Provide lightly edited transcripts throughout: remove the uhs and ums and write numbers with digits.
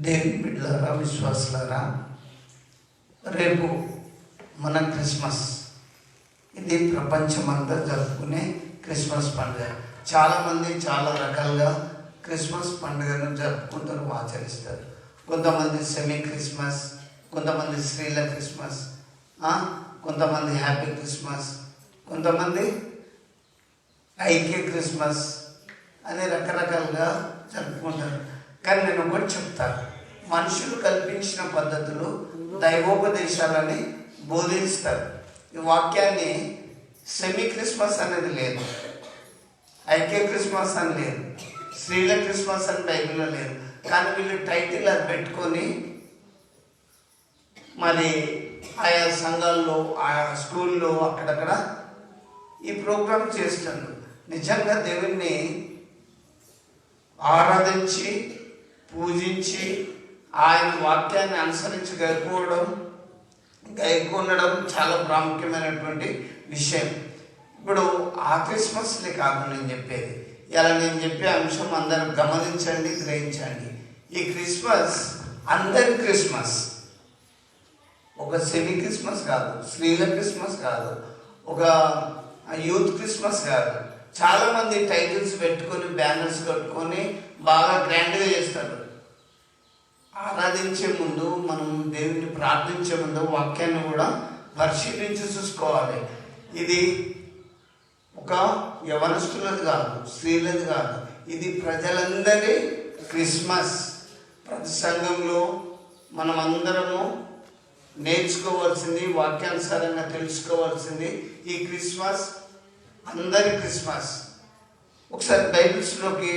దేవుని బిడ్డలారా, విశ్వాసులారా, రేపు మన క్రిస్మస్. ఇది ప్రపంచమంతా జరుపుకునే క్రిస్మస్ పండుగ. చాలామంది చాలా రకాలుగా క్రిస్మస్ పండుగను జరుపుకుంటారు, ఆచరిస్తారు. కొంతమంది సెమీ క్రిస్మస్, కొంతమంది స్త్రీల క్రిస్మస్, కొంతమంది హ్యాపీ క్రిస్మస్, కొంతమంది ఐక్య క్రిస్మస్ అని రకరకాలుగా జరుపుకుంటారు. కానీ నేను ఒకటి చెప్తాను, మనుషులు కల్పించిన పద్ధతులు దైవోపదేశాలని బోధిస్తారు. ఈ వాక్యాన్ని సెమీ క్రిస్మస్ అనేది లేదు, ఐక్య క్రిస్మస్ అని లేదు, స్త్రీల క్రిస్మస్ అని బైబిల్లో లేదు. కానీ వీళ్ళు టైటిల్ అది పెట్టుకొని మరి ఆయా సంఘాల్లో, ఆయా స్కూల్లో అక్కడక్కడ ఈ ప్రోగ్రాం చేస్తున్నారు. నిజంగా దేవుణ్ణి ఆరాధించి పూజించి ఆయన వాక్యాన్ని అనుసరించి గైకొనడం చాలా ప్రాముఖ్యమైనటువంటి విషయం. ఇప్పుడు ఆ క్రిస్మస్లే కాదు నేను చెప్పేది. ఇలా నేను చెప్పే అంశం అందరూ గమనించండి, గ్రహించండి. ఈ క్రిస్మస్ అందరి క్రిస్మస్, ఒక సెమీ క్రిస్మస్ కాదు, స్త్రీల క్రిస్మస్ కాదు, ఒక యూత్ క్రిస్మస్ కాదు. చాలామంది టైటిల్స్ పెట్టుకొని బ్యానర్స్ కట్టుకొని బాగా గ్రాండ్గా చేస్తారు. ఆరాధించే ముందు, మనం దేవుని ప్రార్థించే ముందు వాక్యాన్ని కూడా పరిశీలించి చూసుకోవాలి. ఇది ఒక యవనస్తులది కాదు, స్త్రీలది కాదు, ఇది ప్రజలందరి క్రిస్మస్. ప్రతి సంఘంలో మనం అందరము నేర్చుకోవాల్సింది, వాక్యానుసారంగా తెలుసుకోవాల్సింది ఈ క్రిస్మస్ అందరి క్రిస్మస్. ఒకసారి బైబిల్స్లోకి,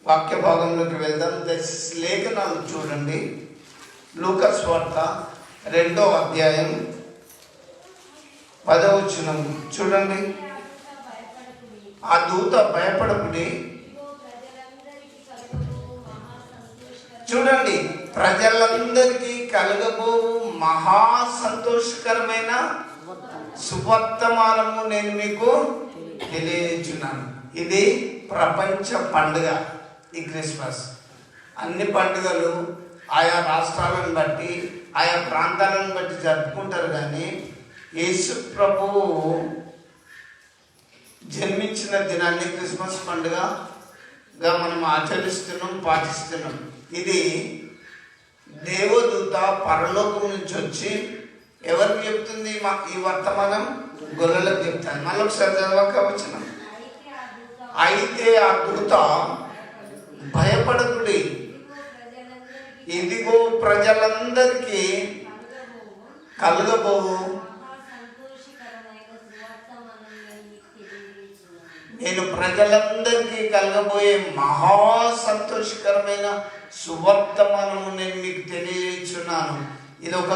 వాక్య భాగంలోకి వెళ్దాం. లేఖనాలు చూడండి. లూకా సువార్త 2వ అధ్యాయం 10వ వచనం చూడండి. ఆ దూత భయపడకుడి, చూడండి, ప్రజలందరికీ కలగబోవు మహా సంతోషకరమైన సువర్తమానము నేను మీకు తెలియజేస్తున్నాను. ఇది ప్రపంచ పండుగ ఈ క్రిస్మస్. అన్ని పండుగలు ఆయా రాష్ట్రాలను బట్టి, ఆయా ప్రాంతాలను బట్టి జరుపుకుంటారు. కానీ యేసు ప్రభువు జన్మించిన దినాన్ని క్రిస్మస్ పండుగగా మనం ఆచరిస్తున్నాం, పాటిస్తున్నాం. ఇది దేవదూత పరలోకం నుంచి వచ్చి ఎవరికి చెప్తుంది? ఈ వర్తమానం గొల్లలకు చెప్తాను. మళ్ళీ ఒకసారి చదవక వచ్చిన. అయితే ఆ దూత భయపడకుడి, ఇదిగో ప్రజలందరికీ కలగబోవు నేను ప్రజలందరికీ కలగబోయే మహా సంతోషకరమైన సువర్తమానము నేను మీకు తెలియజేస్తున్నాను. ఇది ఒక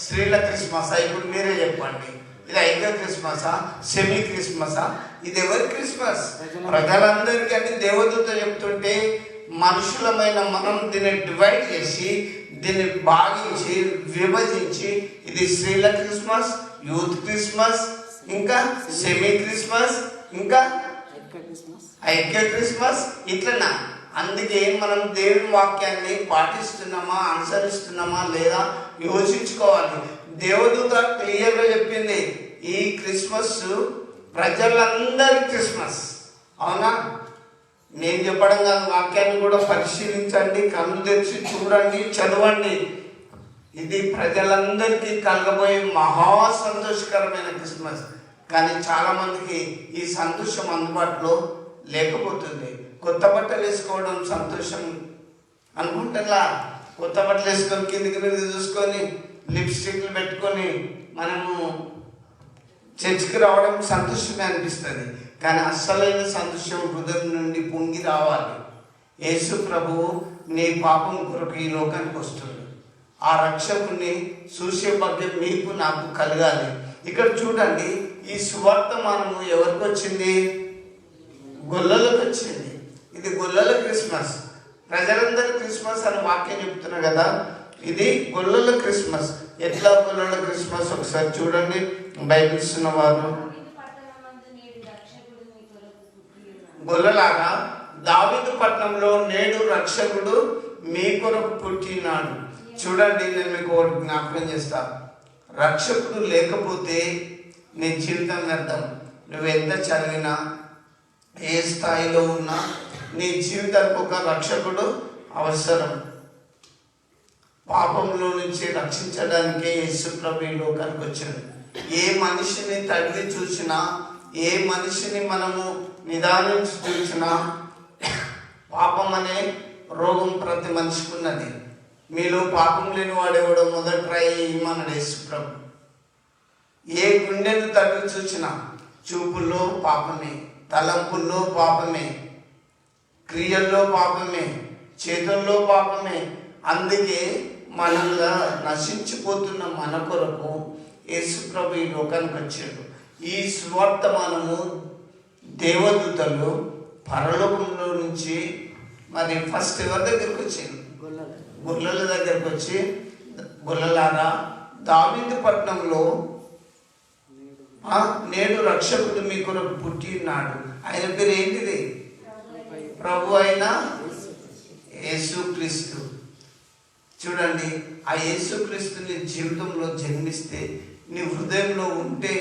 స్త్రీల క్రిస్మసా? ఇప్పుడు మీరే చెప్పండి. ఇది ఐక్య క్రిస్మసా, సెమీ క్రిస్మసా? ఇది ఎవరి క్రిస్మస్? ప్రజలందరికీ అని దేవదూత చెప్తుంటే, మనుషులమైన మనం దీన్ని డివైడ్ చేసి, దీన్ని భాగించి, విభజించి, ఇది స్త్రీల క్రిస్మస్, యూత్ క్రిస్మస్, ఇంకా సెమీ క్రిస్మస్, ఇంకా ఐక్య క్రిస్మస్, ఇట్లనా? అందుకే మనం దేవుని వాక్యాన్ని పాటిస్తున్నామా, అనుసరిస్తున్నామా లేదా యోచించుకోవాలి. దేవదూత క్లియర్గా చెప్పింది, ఈ క్రిస్మస్ ప్రజలందరి క్రిస్మస్. అవునా? నేను చెప్పడం కాదు, వాక్యాన్ని కూడా పరిశీలించండి, కళ్ళు తెచ్చి చూడండి, చదవండి. ఇది ప్రజలందరికీ కలగబోయే మహా సంతోషకరమైన క్రిస్మస్. కానీ చాలామందికి ఈ సంతోషం అందుబాటులో లేకపోతుంది. కొత్త బట్టలు వేసుకోవడం సంతోషం అనుకుంటారా? కొత్త బట్టలు వేసుకొని కిందికి మీద చూసుకొని లిప్స్టిక్లు పెట్టుకొని మనము చర్చికి రావడం సంతోషమే అనిపిస్తుంది. కానీ అస్సలైన సంతోషం హృదయం నుండి పొంగి రావాలి. యేసు ప్రభువు నీ పాపం కొరకు ఈ లోకానికి వస్తుంది. ఆ రక్షకుని చూసే భాగ్యం మీకు నాకు కలగాలి. ఇక్కడ చూడండి, ఈ సువర్తమానము ఎవరికి వచ్చింది? గొల్లలకు వచ్చింది. ఇది గొల్లల క్రిస్మస్. ప్రజలందరూ క్రిస్మస్ అని వాక్యం చెప్తున్నా కదా, ఇది గొల్లల క్రిస్మస్. ఎట్లా గొల్లల క్రిస్మస్? ఒకసారి చూడండి బైబిల్స్ ఉన్నవారు. గొల్లలాగా దావీదు పట్టణంలో నేడు రక్షకుడు మీ కొరకు పుట్టినాడు. చూడండి, నేను మీకు ఒకటి జ్ఞాపకం చేస్తా. రక్షకుడు లేకపోతే నీ జీవితం వ్యర్థం. నువ్వు ఎంత చదివినా, ఏ స్థాయిలో ఉన్నా, నీ జీవితానికి ఒక రక్షకుడు అవసరం. పాపంలో నుంచి రక్షించడానికే యేసు ప్రభు ఈ లోకానికి వచ్చాడు. ఏ మనిషిని తడివి చూసినా, ఏ మనిషిని మనము నిదానించి చూసినా, పాపం అనే రోగం ప్రతి మనిషికి ఉన్నది. మీలో పాపం లేని వాడేవాడు మొదటి ట్రై ఇమ్మన్నాడు యేసు ప్రభు. ఏ గుండెను తడివి చూసినా చూపుల్లో పాపమే, తలంపుల్లో పాపమే, క్రియల్లో పాపమే, చేతుల్లో పాపమే. అందుకే మనల్ని నశించిపోతున్న మన కొరకు యేసు ప్రభు ఈ లోకానికి వచ్చాడు. ఈ సువర్తమానము దేవదూతలు పరలోకంలో నుంచి మరి ఫస్ట్ ఎవరి దగ్గరికి వచ్చింది? గొల్లల దగ్గరికి వచ్చి, గొల్లలారా, దావీదు పట్టణంలో నేడు రక్షకుడు మీ కొరకు పుట్టి ఉన్నాడు. ఆయన పేరు ఏంటిది? ప్రభు అయిన యేసుక్రీస్తు. చూడండి, ఆ యేసుక్రీస్తు నీ జీవితంలో జన్మిస్తే, నీ హృదయంలో ఉంటే,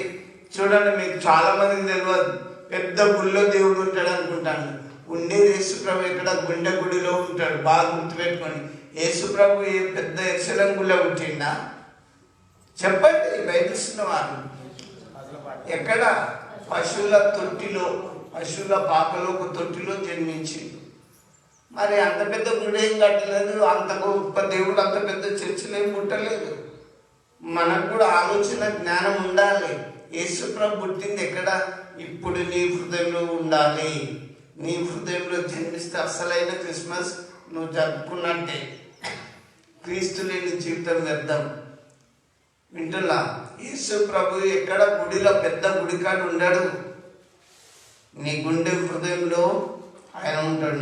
చూడండి, మీకు చాలా మందికి తెలియదు, పెద్ద గుడిలో దేవుడు ఉంటాడు అనుకుంటాను. ఉండేది యేసుప్రభు ఎక్కడ? గుండె గుడిలో ఉంటాడు. బాగా గుర్తుపెట్టుకోండి. యేసుప్రభు ఏ పెద్ద యెరూషలేము గుడిలో పుట్టిండా? చెప్పండి, బయలుస్తున్న వారు. ఎక్కడ? పశువుల తొట్టిలో, పశువుల పాకలో ఒక తొట్టిలో జన్మించింది. మరి అంత పెద్ద గుడి ఏం కట్టలేదు, అంత గొప్ప దేవుడు అంత పెద్ద చర్చలు ఏం పుట్టలేదు. మనకు కూడా ఆలోచన జ్ఞానం ఉండాలి. యేసుప్రభు పుట్టింది ఎక్కడ? ఇప్పుడు నీ హృదయంలో ఉండాలి. నీ హృదయంలో జన్మిస్తే అసలైన క్రిస్మస్ నువ్వు జరుపుకున్నట్టే. క్రీస్తు లేని జీవితం వ్యర్థం. వింటున్నా? యేసు ప్రభు ఎక్కడ? గుడిలో, పెద్ద గుడికాడు ఉండడు. నీ గుండె హృదయంలో ఆయన ఉంటాడు.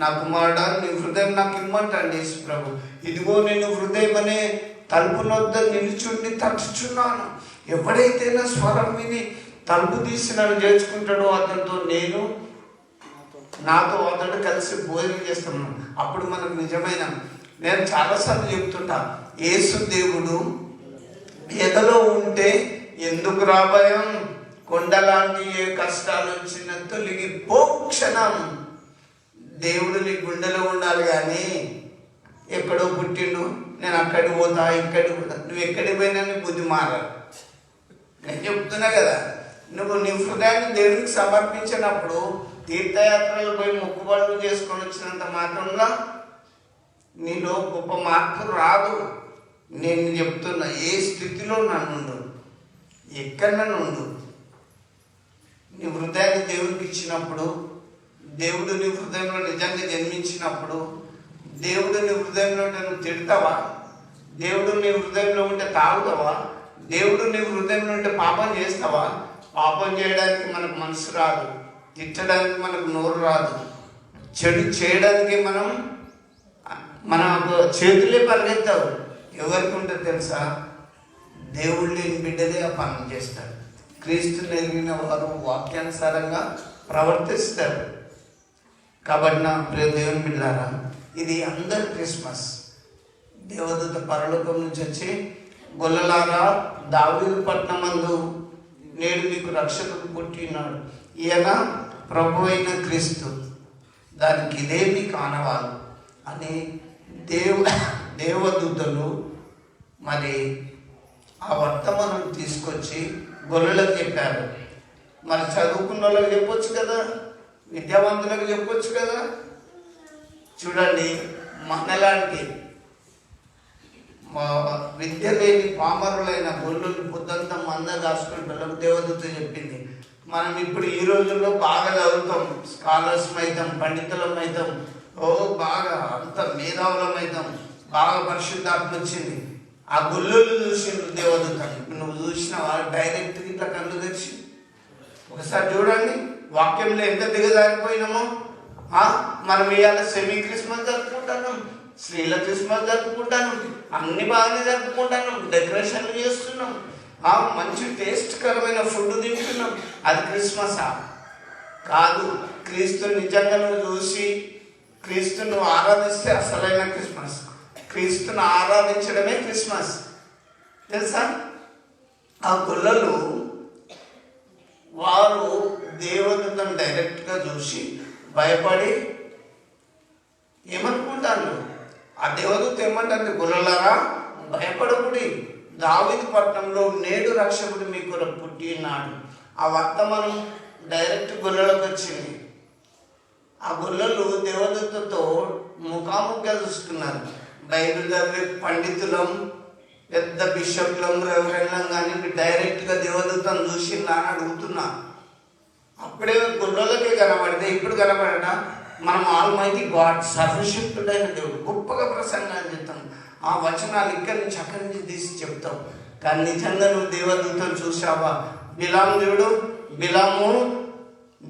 నా కుమారుడా, నీ హృదయం నాకు ఇమ్మంటాడు యేసు ప్రభు. ఇదిగో నేను హృదయం అనే తలుపు వద్ద నిలుచుండి తట్టుచున్నాను. ఎవడైతే నా స్వరం విని తలుపు తీసి నన్ను చేర్చుకుంటాడో అతనితో నాతో అతడు కలిసి భోజనం చేస్తున్నాను. అప్పుడు మనకు నిజమైన, నేను చాలాసార్లు చెప్తుంటా, యేసు దేవుడు ఎదలో ఉంటే ఎందుకు రాభయం? కొండలాంటి ఏ కష్టాలు వచ్చినా తొలగిపో క్షణం. దేవుడు నీ గుండెలో ఉండాలి. కానీ ఎక్కడో పుట్టిండు, నేను అక్కడికి పోతా, ఇక్కడికి పోతా. నువ్వు ఎక్కడికి పోయినా నీ బుద్ధి మారాలి. నేను చెప్తున్నా కదా, నువ్వు నీ హృదయాన్ని దేవునికి సమర్పించినప్పుడు, తీర్థయాత్రలు పోయి మొక్కుబడులు చేసుకొని వచ్చినంత మాత్రంగా నీలో గొప్ప మార్పు రాదు. నేను చెప్తున్నా, ఏ స్థితిలో నన్ను ఎక్కడ నుండు నీ హృదయాన్ని దేవునికి ఇచ్చినప్పుడు, దేవుడు నీ హృదయంలో నిజంగా జన్మించినప్పుడు, దేవుడు నీ హృదయంలో నువ్వు తిడతావా? దేవుడు నీ హృదయంలో ఉంటే తాగుతావా? దేవుడు నీ హృదయంలో ఉంటే పాపం చేస్తావా? పాపం చేయడానికి మనకు మనసు రాదు, తిట్టడానికి మనకు నోరు రాదు, చెడు చేయడానికి మన చేతులే పరిగెత్తావు. ఎవరికి ఉంటుంది తెలుసా? దేవుడు లేని బిడ్డలే ఆ పనులు చేస్తారు. క్రీస్తుని ఎరిగిన వారు వాక్యానుసారంగా ప్రవర్తిస్తారు. కాబట్టి నా ప్రియ దేవుని బిడ్డలారా, ఇది అందరి క్రిస్మస్. దేవదూత పరలోకం నుంచి వచ్చి, గొల్లలారా, దావీదు పట్టణమందు నేడు మీకు రక్షకుడు పుట్టినాడు, ఈయన ప్రభు అయిన క్రీస్తు, దానికి ఇదే మీకు ఆనవాలు అని దేవదూతలు మరి ఆ వర్తమానం తీసుకొచ్చి గొల్లలకు చెప్పారు. మరి చదువుకున్న వాళ్ళకి చెప్పొచ్చు కదా, విద్యావంతులకు చెప్పొచ్చు కదా. చూడండి, మనలాంటి విద్య లేని పామరులైన గొల్లులు బుద్ధంతా మంద కాసుకుంటారు దేవదూత చెప్పింది. మనం ఇప్పుడు ఈ రోజుల్లో బాగా చదువుతాం, స్కాలర్స్ అవుతాం, పండితులం అవుతాం, బాగా అంత మేధావులం అవుతాం, బాగా పరిశుద్ధాత్మ వచ్చింది. ఆ గొల్లులు చూసిండు దేవదూత. నువ్వు చూసినావా? డైరెక్ట్ ఇట్లా కళ్ళు తెరిచి ఒకసారి చూడండి, వాక్యంలో ఎంత దిగజారిపోయినామో. మనం ఇవాళ సెమీ క్రిస్మస్ జరుపుకుంటున్నాం, స్త్రీల క్రిస్మస్ జరుపుకుంటాను, అన్ని బాగానే జరుపుకుంటాను, డెకరేషన్లు చేస్తున్నాం, మంచి టేస్ట్కరమైన ఫుడ్ తింటున్నాం. అది క్రిస్మసా? కాదు. క్రీస్తు నిజంగా నువ్వు చూసి క్రీస్తును ఆరాధిస్తే అసలైన క్రిస్మస్. క్రీస్తును ఆరాధించడమే క్రిస్మస్. తెలుసా? ఆ గొల్లలు వారు దేవదూతను డైరెక్ట్గా చూసి భయపడి ఏమనుకుంటారు? ఆ దేవదూత ఏమంటారు? గొల్లలారా భయపడకుడి, దావీదు పట్టణంలో నేడు రక్షకుడు మీ కొరకు పుట్టినాడు. ఆ వర్తమానం డైరెక్ట్ గొల్లలకు వచ్చింది. ఆ గొల్లలు దేవదూతతో ముఖాముఖిగా చూసుకున్నారు. బైబిల్ చదివే పండితులం, పెద్ద బిషప్లం, రెవరెండ్లం కానీ డైరెక్ట్గా దేవదూతను చూసిందా అని అడుగుతున్నా. అప్పుడే గొల్లలకే కనబడితే ఇప్పుడు కనబడట. మనం ఆల్మైటీ గాడ్, సర్వశక్తుడైన దేవుడు, గొప్పగా ప్రసంగాలు చెప్తాం. ఆ వచనాలు ఇక్కడి నుంచి అక్కడి నుంచి తీసి చెప్తాం. కానీ నిజంగా నువ్వు దేవదూతను చూసావా? బిలాము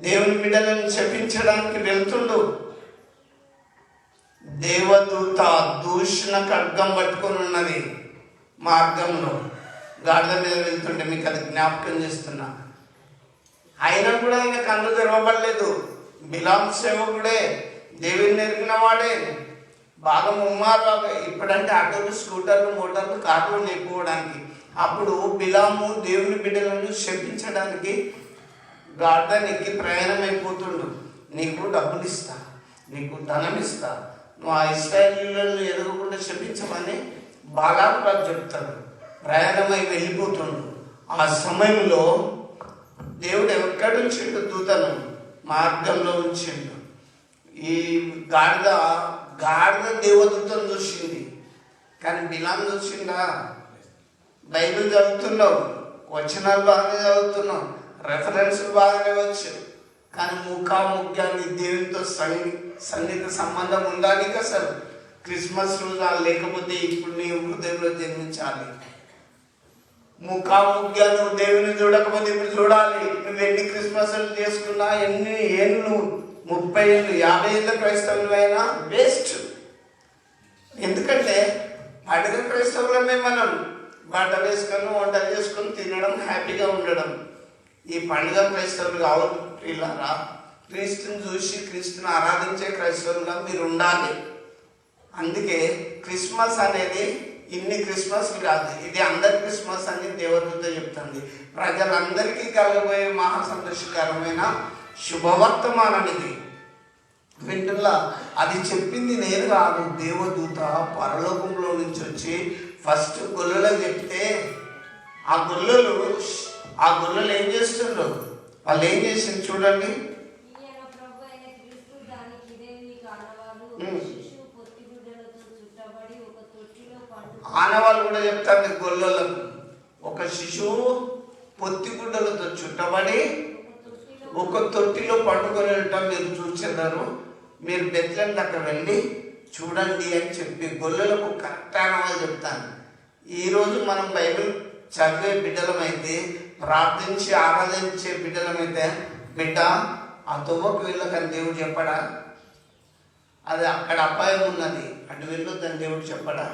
దేవుని బిడ్డలను శపించడానికి వెళ్తుండు. దేవదూత దూషణ ఖడ్గం పట్టుకొని ఉన్నది మార్గంలో, గాడిద మీద వెళ్తుంటే మీకు అది జ్ఞాపకం చేస్తున్నా. అయినా కూడా ఆయన కళ్ళు తెరవబడలేదు. బిలాం సేవకుడే, దేవుని నెరిగిన వాడే, బాగా ముమ్మారు. ఇప్పుడంటే ఆటోలు, స్కూటర్లు, మోటార్లు, కార్లు లేకపోవడానికి. అప్పుడు బిలాము దేవుని బిడ్డలను శపించడానికి గాడిదని ఎక్కి ప్రయాణం అయిపోతుండు. నీకు డబ్బులు ఇస్తా, నీకు ధనం ఇస్తా, నువ్వు ఆ ఇశ్రాయేలీయులను ఎదగకుండా శపించమని బాలాకు చెప్తాడు. ప్రయాణమై వెళ్ళిపోతుండు. ఆ సమయంలో దేవుడు ఎక్కడి ఉంచిండు? దూతను మార్గంలో ఉంచిండు. ఈ గాడిద దేవదూతను చూసింది, కానీ బిలాం చూసిందా? బైబిల్ చదువుతున్నావు, వచనాలు బాగానే చదువుతున్నావు, రెఫరెన్స్లు బాగానే వచ్చు, కానీ ముఖాముఖ్యాన్ని దేవునితో సన్నిహిత సంబంధం ఉండాలి. అసలు క్రిస్మస్ రోజు లేకపోతే ఇప్పుడు నీ హృదయంలో జన్మించాలి. ముఖాముఖ్యా నువ్వు దేవుని చూడకపోతే ఇప్పుడు చూడాలి. నువ్వు ఎన్ని క్రిస్మస్లు చేసుకున్నా, ఎన్ని ఏళ్ళు, 30 ఏళ్ళు, 50 ఏళ్ళ క్రైస్తవులు అయినా వేస్ట్. ఎందుకంటే అడిగిన క్రైస్తవులమే మనం బట్ట వేసుకొని వంట చేసుకొని తినడం, హ్యాపీగా ఉండడం. ఈ పండుగ క్రైస్తవులు కావాలి. ఇలారా క్రీస్తుని చూసి క్రీస్తుని ఆరాధించే క్రైస్తవులుగా మీరు ఉండాలి. అందుకే క్రిస్మస్ అనేది ఇన్ని క్రిస్మస్లు కాదు, ఇది అందరి క్రిస్మస్ అని దేవదూత చెప్తుంది. ప్రజలందరికీ కలగబోయే మహా సంతోషకరమైన శుభవర్తమానం ఇది. వింటున్నా, అది చెప్పింది నేను కాదు, దేవదూత పరలోకంలో నుంచి వచ్చి ఫస్ట్ గొల్లలకు చెప్తే ఆ గొల్లలు ఏం చేస్తుండ్రు? వాళ్ళు ఏం చేసింది చూడండి. ఆనవాళ్ళు కూడా చెప్తారు గొల్లలకు. ఒక శిశువు పొత్తిగుడ్డలతో చుట్టబడి ఒక తొట్టిలో పండుకొని మీరు చూసేదారు. మీరు బెత్లెహేమ్ దగ్గర వెళ్ళి చూడండి అని చెప్పి గొల్లలకు కరెక్ట్ ఆనవాళ్ళు చెప్తాను. ఈరోజు మనం బైబిల్ చదివే బిడ్డలమైతే, ప్రార్థించి ఆరాధించే బిడ్డలమైతే, బిడ్డ ఆ తొవ్వకు వెళ్ళకని దేవుడు చెప్పడా? అది అక్కడ అపాయం ఉన్నది, అటు వెళ్ళొద్దని దేవుడు చెప్పడా?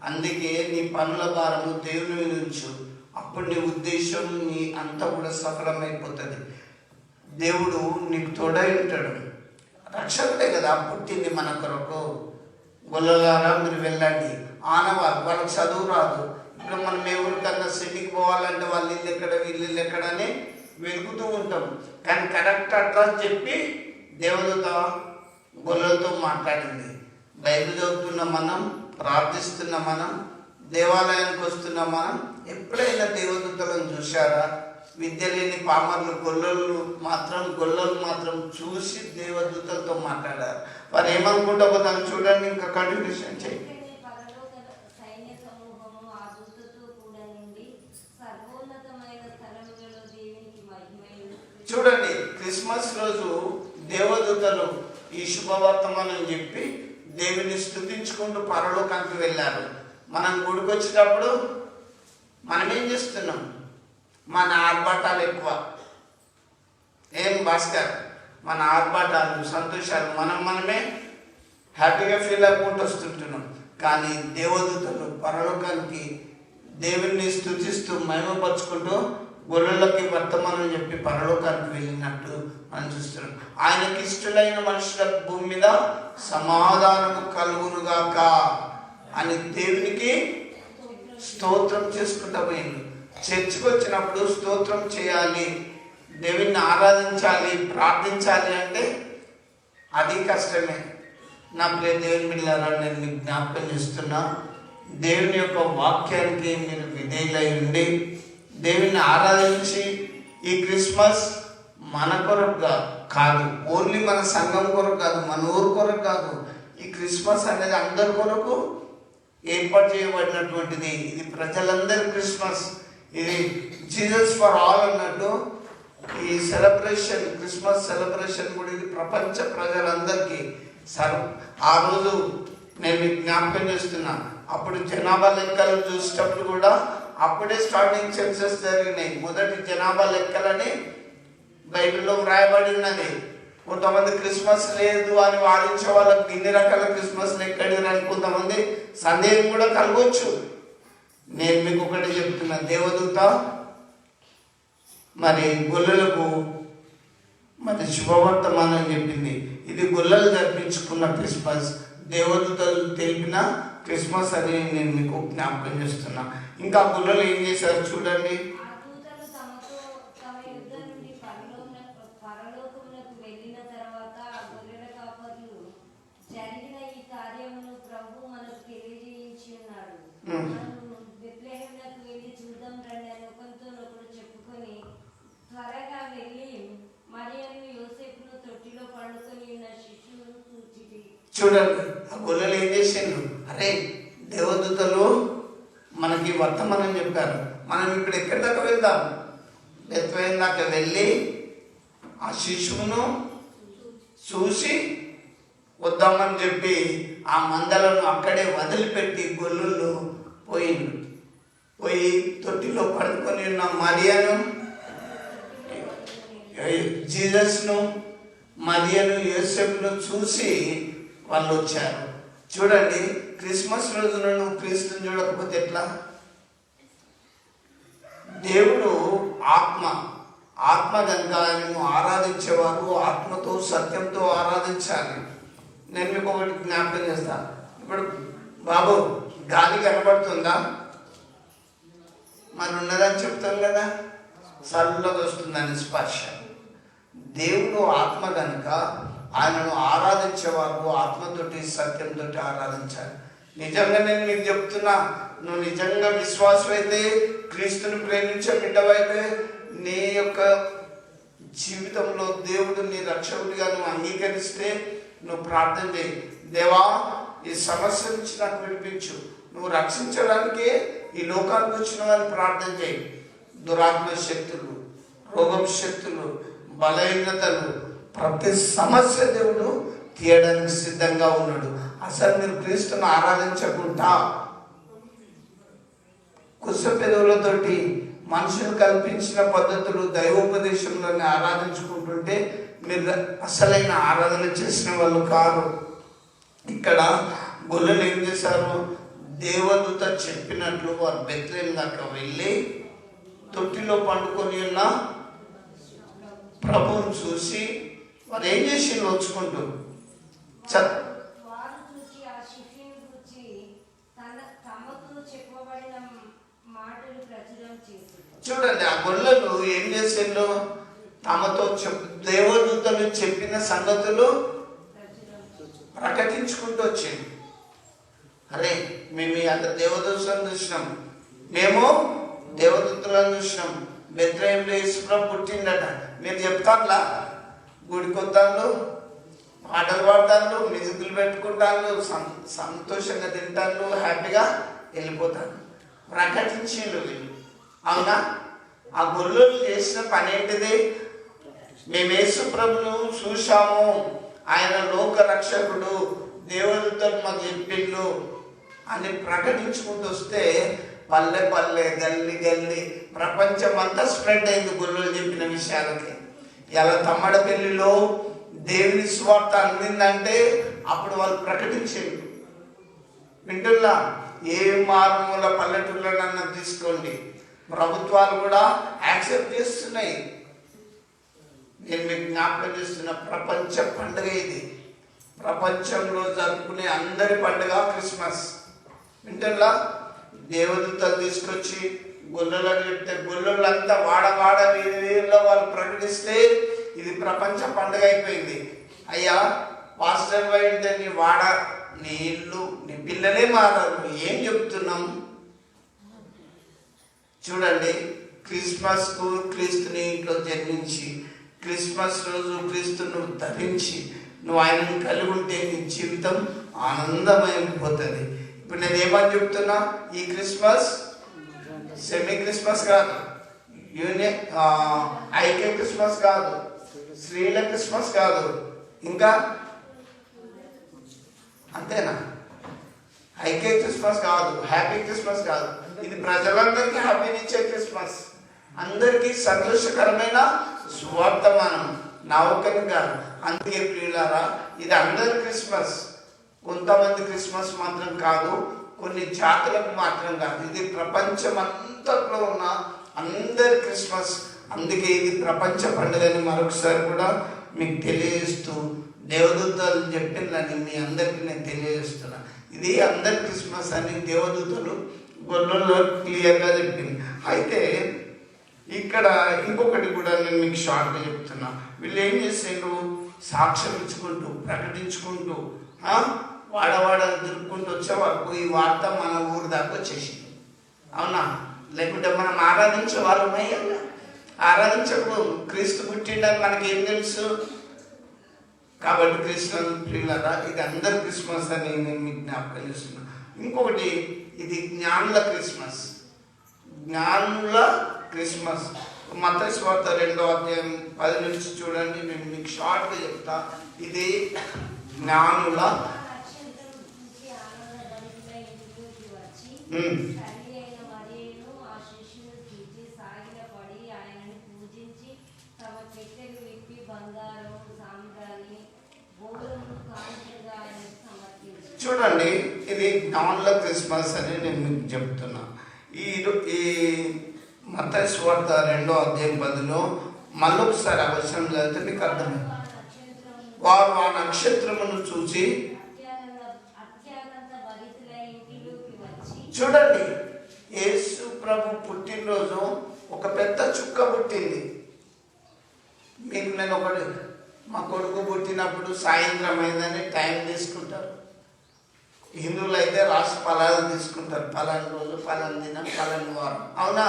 అందుకే నీ పనుల భారము దేవుని మీద ఉంచు. అప్పుడు నీ ఉద్దేశం నీ అంతా కూడా సఫలమైపోతుంది. దేవుడు నీకు తోడై ఉంటాడు. రక్షకుడే కదా పుట్టింది మన కొరకు. గొల్లలారా మీరు వెళ్ళండి. ఆనవాళ్ళు, వాళ్ళకి చదువు రాదు. ఇప్పుడు మనం ఎవరికన్నా సిటీకి పోవాలంటే వాళ్ళ ఇల్లు ఎక్కడ, వీళ్ళు ఎక్కడ అని వెతుకుతూ ఉంటాం. కానీ కరెక్ట్ అడ్రస్ చెప్పి దేవదూత గొల్లలతో మాట్లాడింది. బైబిల్ చదువుతున్న మనం, ప్రార్థిస్తున్న మనం, దేవాలయానికి వస్తున్న మనం ఎప్పుడైనా దేవదూతలను చూశారా? విద్య లేని పామర్లు గొల్లలు మాత్రం చూసి దేవదూతలతో మాట్లాడారు. వారు ఏమనుకుంటా పోతాను చూడండి. ఇంకా కంటిన్యూషన్ చేయి. చూడండి, క్రిస్మస్ రోజు దేవదూతలు ఈ శుభవర్తమానం చెప్పి దేవుని స్తుతించుకుంటూ పరలోకానికి వెళ్ళారు. మనం గుడికి వచ్చేటప్పుడు మనం ఏం చేస్తున్నాం? మన ఆర్భాటాలు ఎక్కువ. ఏం భాస్కర్, మన ఆర్భాటాలు, సంతోషాలు మనమే హ్యాపీగా ఫీల్ అవ్వకుండా వస్తుంటున్నాం. కానీ దేవదూతలు పరలోకానికి దేవుణ్ణి స్తుతిస్తూ మహిమపరుచుకుంటూ గొర్రెలకి వర్తమానం చెప్పి పరలోకానికి వెళ్ళినట్టు మనం చూస్తున్నాం. ఆయనకి ఇష్టలైన మనుషులకు భూమి మీద సమాధానము కలుగునుగాక అని దేవునికి స్తోత్రం చేసుకుంటా పోయింది. చర్చికి వచ్చినప్పుడు స్తోత్రం చేయాలి, దేవుని ఆరాధించాలి, ప్రార్థించాలి అంటే అది కష్టమే. నా ప్రియ దేవుని బిడ్డలారా, నేను మీకు జ్ఞాపకం చేస్తున్నా, దేవుని యొక్క వాక్యానికి మీరు విధేయులై ఉండి దేవుని ఆరాధించి ఈ క్రిస్మస్ మన కొరకు కాదు, ఓన్లీ మన సంఘం కొరకు కాదు, మన ఊరు కొరకు కాదు, ఈ క్రిస్మస్ అనేది అందరి కొరకు ఏర్పాటు చేయబడినటువంటిది. ఇది ప్రజలందరి క్రిస్మస్, ఇది జీసస్ ఫర్ ఆల్ అన్నట్టు ఈ సెలబ్రేషన్, క్రిస్మస్ సెలబ్రేషన్ కూడా ఇది ప్రపంచ ప్రజలందరికీ. ఆ రోజు నేను మీకు జ్ఞాపకం చేస్తున్నా, అప్పుడు జనాభా లెక్కలు చూసేటప్పుడు కూడా అప్పుడే స్టార్టింగ్ సెన్సస్ జరిగినాయి. మొదటి జనాభా లెక్కలని బైబిల్లో వ్రాయబడి ఉన్నది. కొంతమంది క్రిస్మస్ లేదు అని వాదించే వాళ్ళకి ఇన్ని రకాల క్రిస్మస్ ఎక్కడిరని కొంతమంది సందేహం కూడా కలగవచ్చు. నేను మీకు ఒకటి చెప్తున్నా, దేవదూత మరి గొల్లలకు మరి శుభవర్తమానం చెప్పింది. ఇది గొల్లలు జరిపించుకున్న క్రిస్మస్, దేవదూతలు తెలిపిన క్రిస్మస్ అని నేను మీకు జ్ఞాపకం చేస్తున్నా. ఇంకా గొల్లలు ఏం చేశారు చూడండి. చూడండి ఆ గొల్లలు ఏం చేసిండ్రు, అరే దేవదూతలు మనకి వర్తమానం చెప్పారు, మనం ఇప్పుడు ఎక్కడి దాకా వెళ్దాం, బెత్లెహేము దాకా వెళ్ళి ఆ శిశువును చూసి వద్దామని చెప్పి ఆ మందలను అక్కడే వదిలిపెట్టి గొల్లుళ్ళు పోయి తొట్టిలో పడుకొని ఉన్న మరియను, జీసస్ను, మరియను, యోసేపును చూసి వాళ్ళు వచ్చారు. చూడండి, క్రిస్మస్ రోజున నువ్వు క్రీస్తుని చూడకపోతే ఎట్లా? దేవుడు ఆత్మ కనుక ఆయనను ఆరాధించేవారు ఆత్మతో సత్యంతో ఆరాధించాలి. నేను మీకు ఒకటి జ్ఞాపకం చేస్తాను. ఇప్పుడు బాబు గాలి కనబడుతుందా? మరి ఉన్నదని చెప్తాం కదా, చల్లగా వస్తుందని స్పర్శ. దేవుడు ఆత్మ కనుక ఆయనను ఆరాధించేవారు ఆత్మతోటి సత్యంతో ఆరాధించాలి. నిజంగా నేను మీకు చెప్తున్నా, నువ్వు నిజంగా విశ్వాసమైతే, క్రీస్తుని ప్రేమించే బిడ్డవైతే, నీ యొక్క జీవితంలో దేవుడు నీ రక్షకుడిగా నువ్వు అంగీకరిస్తే నువ్వు ప్రార్థన చేయి, దేవా ఈ సమస్య నుంచి నాకు విడిపించు, నువ్వు రక్షించడానికి ఈ లోకానికి వచ్చినవని ప్రార్థన చేయి. దురాత్మ శక్తులు, రోగం శక్తులు, బలహీనతలు, ప్రతి సమస్య దేవుడు తీయడానికి సిద్ధంగా ఉన్నాడు. అసలు మీరు క్రీస్తును ఆరాధించకుండా కుశపెదవులతోటి మనుషులు కల్పించిన పద్ధతులు దైవోపదేశంలోనే ఆరాధించుకుంటుంటే మీరు అసలైన ఆరాధన చేసిన వాళ్ళు కారు. ఇక్కడ గొల్లలు ఏం చేశారు? దేవదూత చెప్పినట్లు వారు బెత్లెహేము దాకా వెళ్ళి తొట్టిలో పండుకొని ఉన్న ప్రభువును చూసి వారు ఏం చేసి వచ్చుకుంటూ చూడండి, ఆ గొల్లలు ఏం చేసిండ్రు? తమతో దేవదూతలు చెప్పిన సంగతులు ప్రకటించుకుంటూ వచ్చింది. అరే మేము అంత దేవదూతలను చూసినాం, మేము దేవదూతలను చూసినాం, బెత్లెహేములో యేసుప్రభు పుట్టిండట. మీరు చెప్తానులా, గుడికి వస్తాను, పాటలు పాడతాను, మ్యూజిక్లు పెట్టుకుంటాను, సంతోషంగా తింటాను, హ్యాపీగా వెళ్ళిపోతాను. ప్రకటించిండు వీళ్ళు. అవునా? ఆ గొల్లలు చేసిన పని ఏంటిది? మేము యేసుప్రభును చూశాము, ఆయన లోక రక్షకుడు, దేవదూతలు మాకు చెప్పిండు అని ప్రకటించుకుంటూ వస్తే పల్లె పల్లె, గల్లి గల్లి, ప్రపంచం అంతా స్ప్రెడ్ అయింది గొల్లలు చెప్పిన విషయాలకి. ఇలా తమ్మడపల్లిలో దేవుని స్వార్థ అందిందంటే అప్పుడు వాళ్ళు ప్రకటించారు. వింటున్నా, ఏ మారుమూల పల్లెటూళ్ళనన్నా తీసుకోండి, ప్రభుత్వాలు కూడా యాక్సెప్ట్ చేస్తున్నాయి. నేను మీకు జ్ఞాపకం చేస్తున్న ప్రపంచ పండుగ ఇది. ప్రపంచంలో జరుపుకునే అందరి పండుగ క్రిస్మస్. వింటర్లా దేవదూతలు తీసుకొచ్చి గొల్లలకు చెప్తే గొల్లలంతా వాడ వీధిలో వాళ్ళు ప్రకటిస్తే ఇది ప్రపంచ పండుగ అయిపోయింది. అయ్యా పాస్టర్ వైంటే నీ వాడ, నీ ఇల్లు, నీ పిల్లలే మారారు, ఏం చెప్తున్నాం? చూడండి, క్రిస్మస్కు క్రీస్తుని ఇంట్లో జన్మించి క్రిస్మస్ రోజు క్రీస్తును ధరించి నువ్వు ఆయనను కలిగి ఉంటే నీ జీవితం ఆనందమైపోతుంది. ఇప్పుడు నేను ఏమని చెప్తున్నా, ఈ క్రిస్మస్ సెమీ క్రిస్మస్ కాదు, ఐక్య క్రిస్మస్ కాదు, స్త్రీల క్రిస్మస్ కాదు, ఇంకా అంతేనా? ఐక్య క్రిస్మస్ కాదు, హ్యాపీ క్రిస్మస్ కాదు, ఇది ప్రజలందరికీ హ్యాపీనిచ్చే క్రిస్మస్, అందరికీ సంతోషకరమైన సువార్తమానం, నా ఒక్కరి కాదు. అందుకే ప్రియులారా, ఇది అందరి క్రిస్మస్. కొంతమంది క్రిస్మస్ మాత్రం కాదు, కొన్ని జాతులకు మాత్రం కాదు, ఇది ప్రపంచం అంతట్లో ఉన్న అందరి క్రిస్మస్. అందుకే ఇది ప్రపంచ పండుగని మరొకసారి కూడా మీకు తెలియజేస్తూ దేవదూతలు చెప్పిందని మీ అందరికీ నేను తెలియజేస్తున్నా. ఇది అందరి క్రిస్మస్ అని దేవదూతలు గొల్లలో క్లియర్గా చెప్పింది. అయితే ఇక్కడ ఇంకొకటి కూడా నేను మీకు షార్ట్గా చెప్తున్నా. వీళ్ళు ఏం చేసేండ్రు, సాక్ష్యం ఇచ్చుకుంటూ ప్రకటించుకుంటూ వాడవాడ తిరుక్కుంటూ వచ్చే వరకు ఈ వార్త మన ఊరు దాకా వచ్చేసింది. అవునా? లేకుంటే మనం ఆరాధించే వాళ్ళు ఉన్నాయా? ఆరాధించప్పుడు క్రీస్తు పుట్టిండని మనకేం తెలుసు? కాబట్టి క్రిస్మస్ ప్రియులారా, ఇది అందరి క్రిస్మస్ అని నేను మీకు జ్ఞాపకం చేస్తున్నాను. ఇంకొకటి, ఇది జ్ఞానుల క్రిస్మస్. జ్ఞానుల క్రిస్మస్ మత్తయి సువార్త 2వ అధ్యాయం 10 నుంచి చూడండి. నేను మీకు షార్ట్గా చెప్తా. ఇది జ్ఞానుల చూడండి, ఇది జ్ఞానుల క్రిస్మస్ అని నేను మీకు చెప్తున్నా. ఈ మత్తయి సువార్త 2వ అధ్యాయం 10లో మళ్ళొకసారి అవసరం చదివితే మీకు అర్థమైంది. వారు ఆ నక్షత్రమును చూసి, చూడండి, యేసు ప్రభు పుట్టినరోజు ఒక పెద్ద చుక్క పుట్టింది. మీకు నేను ఒకటి, మా కొడుకు పుట్టినప్పుడు సాయంత్రం అయిందని టైం తీసుకుంటారు. హిందువులు అయితే రాసి ఫలాలు తీసుకుంటారు, ఫలాని రోజు ఫలాని దినం ఫలాని వారం, అవునా?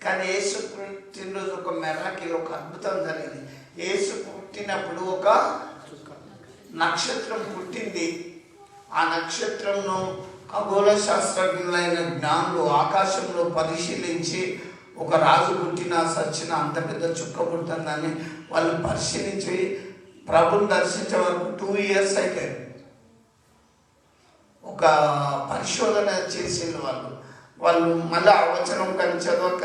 కానీ యేసు పుట్టినరోజు ఒక మెరాకిల్, ఒక అద్భుతం జరిగింది. యేసు పుట్టినప్పుడు ఒక నక్షత్రం పుట్టింది. ఆ నక్షత్రంను ఖగోళ శాస్త్రజ్ఞులైన జ్ఞానులు ఆకాశంలో పరిశీలించి, ఒక రాజు పుట్టిన సచ్చిన అంత పెద్ద చుక్క పుడుతుందని వాళ్ళు పరిశీలించి ప్రభుని దర్శించే వరకు 2 years అయితే ఒక పరిశోధన చేసిన వాళ్ళు మళ్ళీ అవచనం కానీ చదవక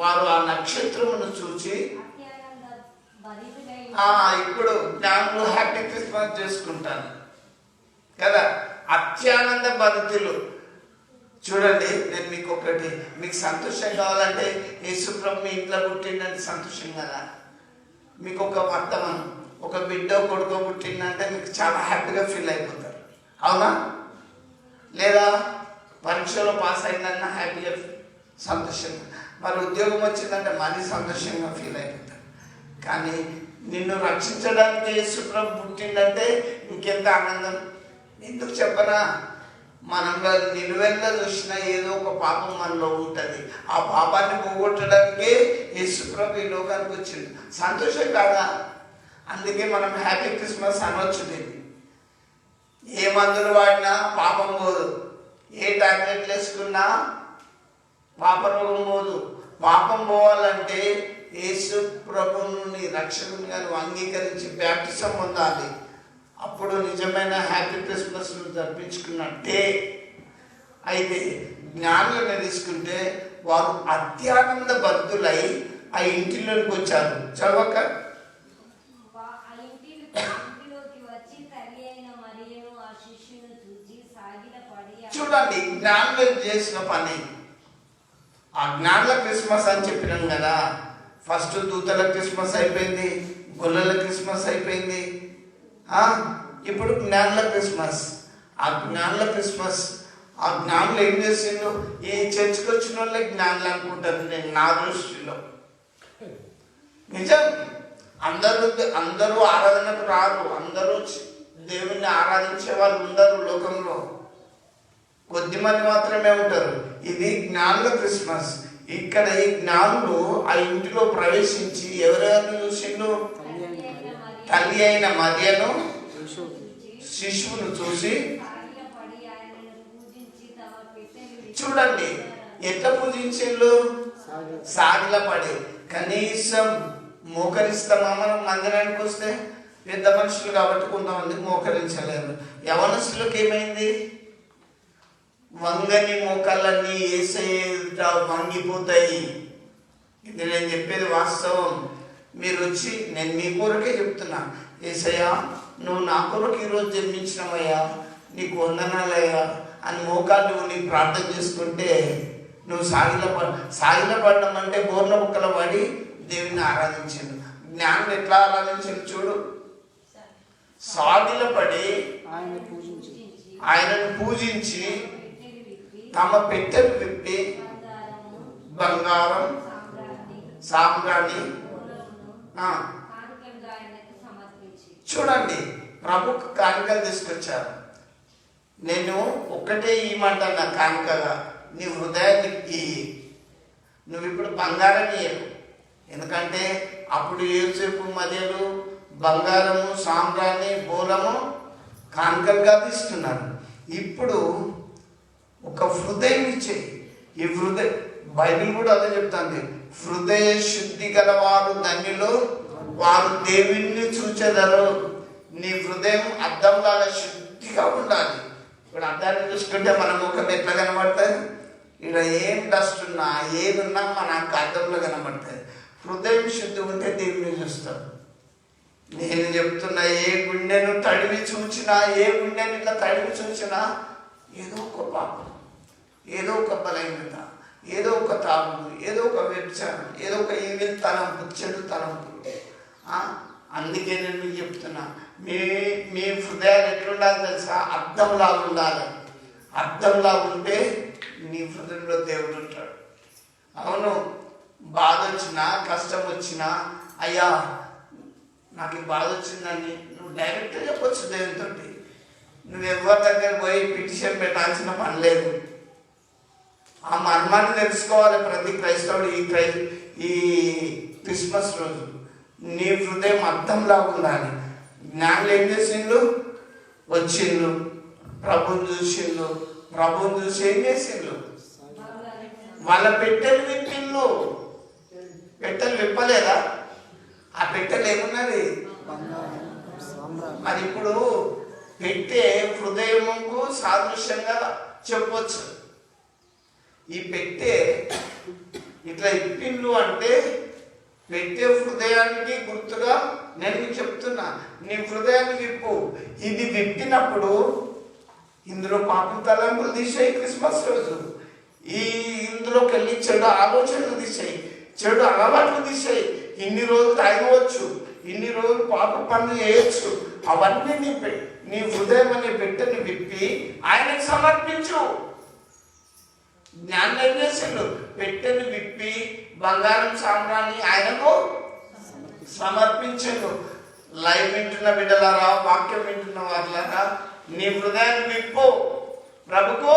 వారు ఆ నక్షత్రమును చూచి, ఇప్పుడు జ్ఞానులు హ్యాపీ క్రిస్మస్ చేసుకుంటారు కదా, అత్యానంద భరితులు. చూడండి, నేను మీకు ఒకటి, మీకు సంతోషం కావాలంటే యేసు ప్రభు మీ ఇంట్లో పుట్టిందంటే సంతోషం కదా. మీకు ఒక వర్తమానం, ఒక బిడ్డ కొడుకో పుట్టిందంటే మీకు చాలా హ్యాపీగా ఫీల్ అయిపోతారు, అవునా? లేదా పరీక్షలో పాస్ అయిందన్న హ్యాపీగా సంతోషంగా, మరి ఉద్యోగం వచ్చిందంటే మరీ సంతోషంగా ఫీల్ అయిపోతారు. కానీ నిన్ను రక్షించడానికి యేసు ప్రభు పుట్టిందంటే ఇంకెంత ఆనందం. ఎందుకు చెప్పనా, మనం నిలువెల్లా చూసినా ఏదో ఒక పాపం మనలో ఉంటుంది. ఆ పాపాన్ని పోగొట్టడానికే యేసు ప్రభు ఈ లోకానికి వచ్చింది. సంతోషం కాదా? అందుకే మనం హ్యాపీ క్రిస్మస్ అనవచ్చు. దీన్ని ఏ మందులు వాడినా పాపం పోదు, ఏ టాబ్లెట్లు వేసుకున్నా పాపరోగం పోదు. పాపం పోవాలంటే యేసు ప్రభుని రక్షకునిగా నువ్వు అంగీకరించి బ్యాప్టిజం పొందాలి. అప్పుడు నిజమైన హ్యాపీ క్రిస్మస్ జరిపించుకున్నట్టే. అయితే జ్ఞానులను తీసుకుంటే వారు అత్యానంద భక్తులై ఆ ఇంటిలోకి వచ్చారు. చదవక చూడండి, జ్ఞానులు చేసిన పని. ఆ జ్ఞానుల క్రిస్మస్ అని చెప్పినాం కదా. ఫస్ట్ దూతల క్రిస్మస్ అయిపోయింది, గొల్లల క్రిస్మస్ అయిపోయింది, ఇప్పుడు జ్ఞానుల క్రిస్మస్. ఆ జ్ఞానుల క్రిస్మస్, ఆ జ్ఞానులు ఏం చేసిండు? ఈ చర్చికి వచ్చిన వాళ్ళే జ్ఞానులు అనుకుంటారు నేను, నా దృష్టిలో. నిజం, అందరూ ఆరాధనకు రారు, అందరూ దేవుణ్ణి ఆరాధించే వాళ్ళు ఉండరు లోకంలో, కొద్దిమంది మాత్రమే ఉంటారు. ఇది జ్ఞానుల క్రిస్మస్. ఇక్కడ ఈ జ్ఞానులు ఆ ఇంటిలో ప్రవేశించి ఎవరెవరిని చూసిండు? తల్లి అయిన మరియను, శిశువును చూసి, చూడండి ఎట్లా పూజించిండు? సాగిలపడి. కనీసం మోకరిస్తామా మనం? మందిరానికి వస్తే పెద్ద మనుషులు కాబట్టి కొంతమంది మోకరించలేరు. యవనస్తులకు ఏమైంది? వంగని మోకాళ్ళన్నీ యేసయ్య వంగిపోతాయి. ఇది నేను చెప్పేది వాస్తవం. మీరు వచ్చి, నేను మీ కొరకే చెప్తున్నా, యేసయ్యా నువ్వు నా కొరకు ఈరోజు జన్మించినవయ్యా, నీకు వందనాలయ్యా అని మోకాళ్ళు నీకు ప్రార్థన చేసుకుంటే నువ్వు సాగిలపడడం అంటే బోర్ల బుక్కల పడి దేవుని ఆరాధించాడు. జ్ఞానం ఎట్లా ఆరాధించాడు చూడు. సాగిలపడి ఆయనను పూజించి తమ పెట్టెలు విప్పి బంగారం, సాంబ్రాణి, చూడండి ప్రభుకు కానుకలు తీసుకొచ్చారు. నేను ఒక్కటే ఇవ్వమంటున్నా కానుకగా, నీ హృదయాన్ని ఇయ్యి. నువ్వు ఇప్పుడు బంగారం ఇయ్యవు, ఎందుకంటే అప్పుడు యోసేపు మరియలు బంగారము, సాంబ్రాణి, బోలము కానుకలుగా తీస్తున్నారు. ఇప్పుడు ఒక హృదయం ఇచ్చేయి. ఈ హృదయం, బైబిల్ కూడా అదే చెప్తుంది, హృదయ శుద్ధి గల వారు ధన్యులు, వారు దేవుణ్ణి చూచెదరు. నీ హృదయం అద్దంలాగా శుద్ధిగా ఉండాలి. ఇప్పుడు అద్దాన్ని చూసుకుంటే మన ముఖం ఎట్లా కనబడుతుంది? ఇక్కడ ఏం డస్ట్ ఉన్నా ఏదున్నా మనకు అద్దంలో కనబడుతుంది. హృదయం శుద్ధి ఉంటే దేవుని చూస్తాం. నేను చెప్తున్నా, ఏ గుండెను తడివి చూచినా, ఏ గుండెని ఇట్లా తడివి చూచినా ఏదో ఒక పాపం, ఏదో ఒక బలహీనత, ఏదో ఒక తాగుడు, ఏదో ఒక వ్యభిచారం, ఏదో ఒక ఈవిల్ తలంపు, చెడు తలంపులు. అందుకే నేను మీకు చెప్తున్నా, మీ హృదయాలు ఎట్లుండాలి తెలుసా? అద్దంలాగా ఉండాలి. అద్దంలాగా ఉంటే నీ హృదయంలో దేవుడు ఉంటాడు. అవును, బాధ వచ్చినా, కష్టం వచ్చినా, అయ్యా నాకు ఈ బాధ వచ్చిందని నువ్వు డైరెక్ట్గా చెప్పొచ్చు దేవునితో. నువ్వు ఎవరి దగ్గర పోయి పిటిషన్ పెట్టాల్సిన పని లేదు. ఆ మర్మాన్ని తెలుసుకోవాలి ప్రతి క్రైస్తవుడు ఈ క్రిస్మస్ రోజు. నీ హృదయం అర్థంలా ఉండాలి. జ్ఞానులు ఏం చేసిండ్రు? వచ్చిండ్రు, ప్రభుని చూసిండ్రు. ప్రభుని చూసి ఏం చేసిండ్రు? వాళ్ళ పెట్టెలు విప్పిండ్రు. పెట్టెలు విప్పలేదా? ఆ పెట్టెలు ఏమున్నది? మరి ఇప్పుడు పెట్టే హృదయముకు సాదృశ్యంగా చెప్పవచ్చు. ఈ పెట్టే ఇట్లా ఇప్పిండ్లు అంటే పెట్టే హృదయానికి గుర్తుగా నేను మీకు చెప్తున్నా, నీ హృదయాన్ని విప్పు. ఇది విప్పినప్పుడు ఇందులో పాపం తలంపులు తీసేయి. క్రిస్మస్ రోజు ఇందులోకి వెళ్ళి చెడు ఆలోచనలు తీసేయి, చెడు అలవాట్లు తీసేయి. ఇన్ని రోజులు తాగవచ్చు, ఇన్ని రోజులు పాప పనులు చేయొచ్చు. అవన్నీ నీ హృదయం అనే పెట్టెని విప్పి ఆయనకు సమర్పించు. జ్ఞానం ఏం చేసిండు? పెట్టెని విప్పి బంగారం, సాంబ్రాన్ని ఆయనకు సమర్పించండు. లైవ్ వింటున్న బిడ్డలారా, వాక్యం వింటున్న వాళ్ళారా, నీ హృదయాన్ని విప్పు, ప్రభుకు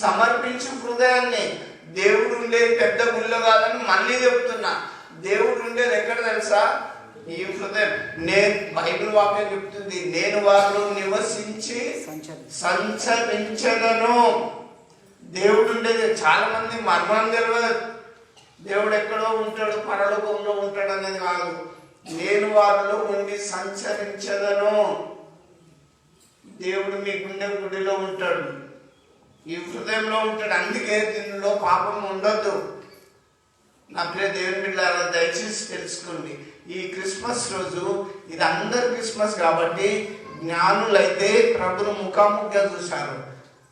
సమర్పించు హృదయాన్ని. దేవుడు ఉండేది పెద్ద గుళ్ళో కాదని మళ్ళీ చెప్తున్నా. దేవుడు ఉండేది ఎక్కడ తెలుసా? ఈ హృదయం. బైబిల్ వాక్యం చెప్తుంది, నేను వారిలో నివసించి సంచరించదను. దేవుడు ఉండేది చాలా మంది మర్మం తెలియదు. దేవుడు ఎక్కడో ఉంటాడు, పరలోకంలో ఉంటాడు అనేది కాదు. నేను వారిలో ఉండి సంచరించదను. దేవుడు మీ గుండె గుడిలో ఉంటాడు, ఈ హృదయంలో ఉంటాడు. అందుకే దీనిలో పాపం ఉండొద్దు. నా ప్రియ దేవుని బిడ్డలారా, దయచేసి తెలుసుకోండి. ఈ క్రిస్మస్ రోజు ఇది అందరి క్రిస్మస్ కాబట్టి జ్ఞానులైతే ప్రభును ముఖాముఖిగా చూశారు.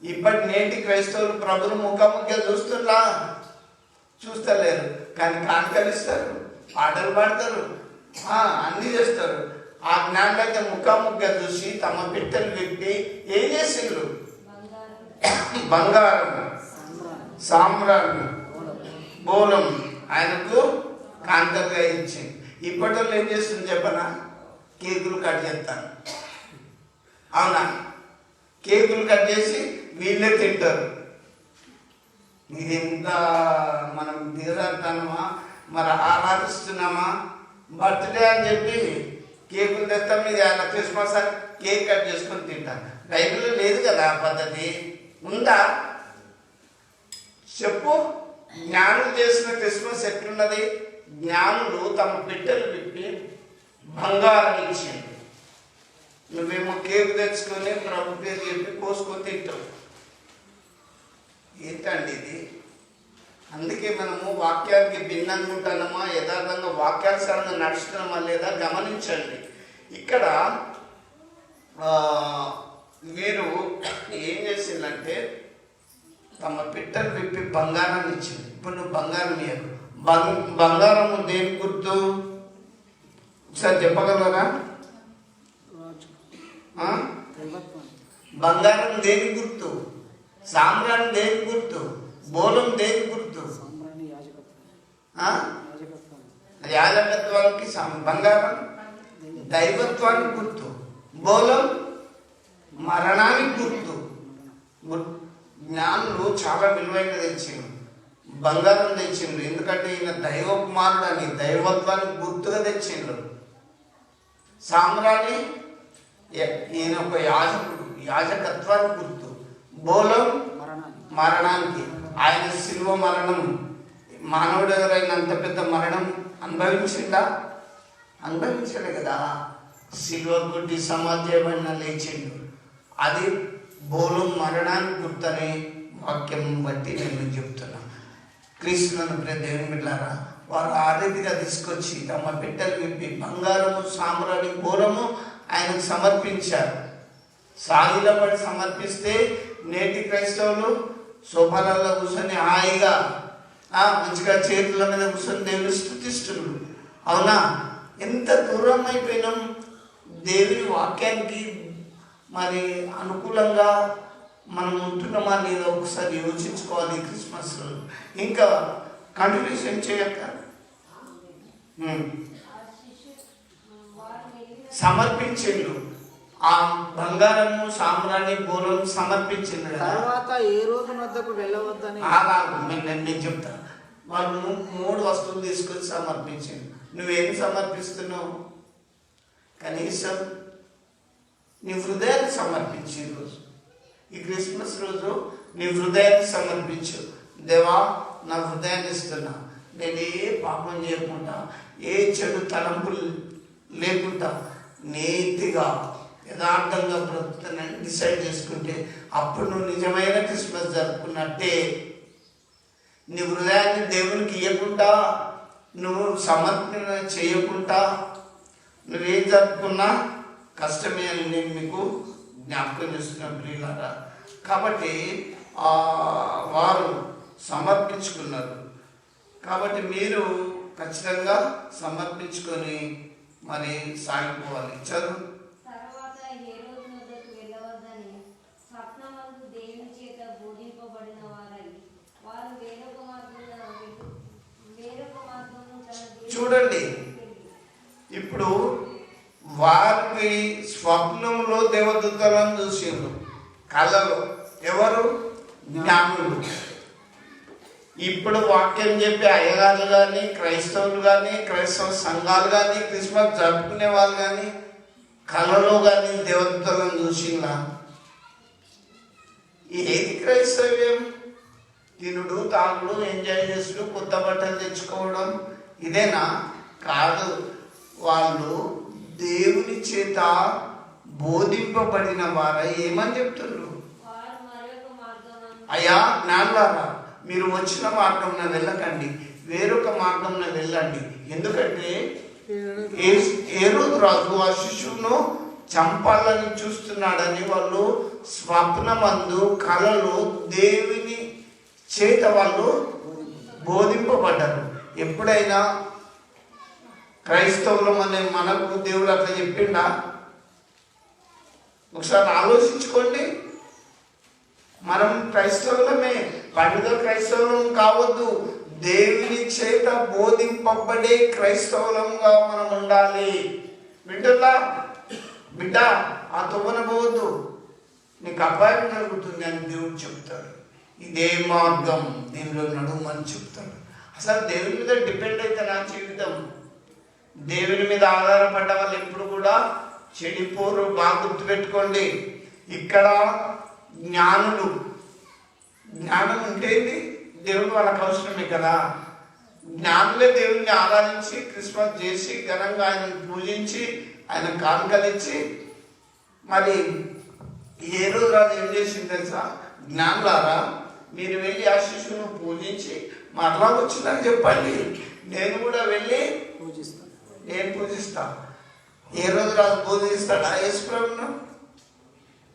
ఇప్పటి నేటి క్రైస్తవులు ప్రభును ముఖాముఖిగా చూస్తలేరు. కానీ కానుకలు ఇస్తారు, పాటలు పాడతారు, అన్నీ చేస్తారు. ఆ జ్ఞానులైతే ముఖాముఖిగా చూసి తమ పిట్టలు విప్పి ఏం చేసిండ్రు? బంగారం, సామ్రాణి, బోలం ఆయనకు కాంతగా ఇచ్చింది. ఇప్పటి వాళ్ళు ఏం చేస్తుంది చెప్పనా? కేకులు కట్ చేస్తాను. అవునా? కేకులు కట్ చేసి వీళ్ళే తింటారు. ఇది ఎంత మనం దిగజారుతామా, మరి ఆరాధిస్తున్నామా? బర్త్డే అని చెప్పి కేకులు తెస్తాం, ఇది క్రిస్మస్ అని కేక్ కట్ చేసుకొని తింటాం. బైబిల్లో లేదు కదా ఆ పద్ధతి. ఉందా చెప్పు? జ్ఞానులు చేసిన క్రిస్మస్ ఎట్లున్నది? జ్ఞానులు తమ పిట్టలు విప్పి బంగారం ఇచ్చింది. నువ్వేమో కేక్ తెచ్చుకొని ప్రభు పేరు చెప్పి కోసుకొని తింటావు. ఏంటండి ఇది? అందుకే మనము వాక్యానికి భిన్నంగా ఉంటున్నామా, యథార్థంగా వాక్యానుసారంగా నడుస్తున్నామా లేదా గమనించండి. ఇక్కడ వీరు ఏం చేసిందంటే తమ పిట్టలు విప్పి బంగారాన్ని ఇచ్చింది. ఇప్పుడు నువ్వు బంగారం ఇయ్యకు. బంగారము దేని గుర్తు? ఒకసారి చెప్పగలరా? బంగారం దేని గుర్తు? సామ్రాణి దేని గుర్తు? బోలం దేని గుర్తు? యాజకత్వానికి బంగారం దైవత్వానికి గుర్తు, బోలం మరణానికి గుర్తు. జ్ఞానులు చాలా విలువైన తెచ్చిండు, బంగారం తెచ్చిండ్రు. ఎందుకంటే ఈయన దైవ కుమారుడు అని దైవత్వానికి గుర్తుగా తెచ్చిండ్రు. సామ్రాణి ఈయన ఒక యాజకుడు, యాజకత్వానికి గుర్తు. బోలం మరణానికి, ఆయన శిలువ మరణం. మానవుడు ఎవరైనా అంత పెద్ద మరణం అనుభవించిందా? అనుభవించలే కదా. శిలువ గుడ్డి సమాజమైన లేచిండు. అది బోలం మరణానికి గుర్తనే వాక్యం బట్టి నేను చెప్తున్నా. క్రీస్తులను దేవుని బిడ్డలారా, వారు ఆ రీతిగా తీసుకొచ్చి తమ బిడ్డలు విప్పి బంగారము, సామ్రాణి, బోలము ఆయనకు సమర్పించారు. సాగిలపడి సమర్పిస్తే నేటి క్రైస్తవులు సోఫాలలో కూర్చొని హాయిగా మంచిగా చేతుల మీద కూర్చొని దేవుని స్తుతిస్తున్నారు. అవునా? ఎంత దూరం అయిపోయినాం దేవుని వాక్యానికి. మరి అనుకూలంగా మనం ఉంటున్నామా లేదా ఒకసారి యోచించుకోవాలి. క్రిస్మస్ ఇంకా కంటిన్యూషన్ చేయక సమర్పించిండు. ఆ బంగారము, సామ్రాణి, బోలం సమర్పించింది కదా. తర్వాత ఏ రోజు వద్దకు వెళ్ళవద్దని నేను చెప్తా. వాళ్ళు 3 వస్తువులు తీసుకొని సమర్పించింది. నువ్వేం సమర్పిస్తున్నావు? కనీసం నీ హృదయాన్ని సమర్పించు. ఈరోజు ఈ క్రిస్మస్ రోజు నీ హృదయాన్ని సమర్పించు. దేవా, నా హృదయాన్ని ఇస్తున్నా. నేను ఏ పాపం చేయకుండా, ఏ చెడు తలంపులు లేకుండా నీతిగా యథార్థంగా బ్రతుకుతానని డిసైడ్ చేసుకుంటే అప్పుడు నువ్వు నిజమైన క్రిస్మస్ జరుపుకున్నట్టే. నీ హృదయాన్ని దేవునికి ఇవ్వకుండా, నువ్వు సమర్పణ చేయకుండా నువ్వేం జరుపుకున్నా కష్టమే అని నేను మీకు జ్ఞాపకం చేస్తున్నా ప్రియులారా. కాబట్టి వారు సమర్పించుకున్నారు. కాబట్టి మీరు ఖచ్చితంగా సమర్పించుకొని మరి సాగిపోవాలి. చదువు. చూడండి, ఇప్పుడు వారికి స్వప్నంలో దేవదూతలను చూసిండ్రు, కళలో. ఎవరు? జ్ఞానులు. ఇప్పుడు వాక్యం చెప్పే అయ్యగారులు కానీ, క్రైస్తవులు కానీ, క్రైస్తవ సంఘాలు కానీ, క్రిస్మస్ జరుపుకునే వాళ్ళు కానీ కళలో కానీ దేవదూతలను చూసిందా? ఏది క్రైస్తవ్యం? తినుడు, తాగుడు, ఎంజాయ్ చేసుడు, కొత్త బట్టలు తెచ్చుకోవడం ఇదేనా? కాదు. వాళ్ళు దేవుని చేత బోధింపబడిన వారై ఏమని చెప్తున్నారు? అయ్యా జ్ఞానులారా, మీరు వచ్చిన మార్గంలో వెళ్ళకండి, వేరొక మార్గంలో వెళ్ళండి. ఎందుకంటే హేరోదు రాజు ఆ శిశువును చంపాలని చూస్తున్నాడని వాళ్ళు స్వప్నమందు కలలు దేవుని చేత వాళ్ళు బోధింపబడ్డారు. ఎప్పుడైనా క్రైస్తవులం అనే మనకు దేవుడు అట్లా చెప్పిండా? ఒకసారి ఆలోచించుకోండి. మనం క్రైస్తవులమే, పండుగ క్రైస్తవులం కావద్దు. దేవుని చేత బోధింపబడే క్రైస్తవులంగా మనం ఉండాలి. బిడ్డలా, బిడ్డ ఆ తొవ్వన పోవద్దు, నీకు అపాయం జరుగుతుంది అని దేవుడు చెప్తాడు. ఇదే మార్గం, దీనిలో నడుమని చెప్తాడు. అసలు దేవుని మీద డిపెండ్ అయితే నా జీవితం, దేవుని మీద ఆధారపడ్డ వాళ్ళు ఎప్పుడు కూడా చెడిపోరు. బాగా గుర్తుపెట్టుకోండి. ఇక్కడ జ్ఞానులు, జ్ఞానం ఉంటేంది, దేవుడు వాళ్ళకి అవసరమే కదా. జ్ఞానులే దేవుణ్ణి ఆరాధించి క్రిస్మస్ చేసి ఘనంగా ఆయనను పూజించి ఆయన కానుకలిచ్చి, మరి ఏ రోజు రాజు ఏం చేసింది తెలుసా? జ్ఞానులారా, మీరు వెళ్ళి ఆ శిశువును పూజించి మరలా వచ్చిందని చెప్పండి, నేను కూడా వెళ్ళి నేను పూజిస్తాను. ఏ రోజు రాజు పూజిస్తాడా యేసుప్రభును?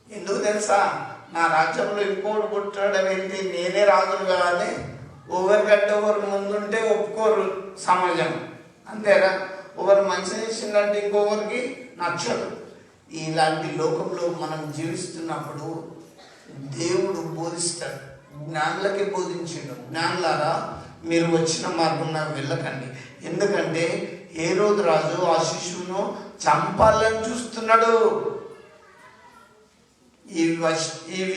ఎందుకు తెలుసా? నా రాజ్యంలో ఇంకోటి పుట్టడం ఏంటి, నేనే రాజును కావాలి. ఒకరికంటే ఒకరు ముందుంటే ఒప్పుకోరు సమాజం, అంతేనా? ఒకరు మంచి చేసిందంటే ఇంకొకరికి నచ్చదు. ఇలాంటి లోకంలో మనం జీవిస్తున్నప్పుడు దేవుడు బోధిస్తాడు. జ్ఞానులకే బోధించాడు, జ్ఞానులారా మీరు వచ్చిన మార్గం నాకు వెళ్ళకండి. ఎందుకంటే ఏ రోజు రాజు ఆ శిశువును చంపాలని చూస్తున్నాడు. ఈ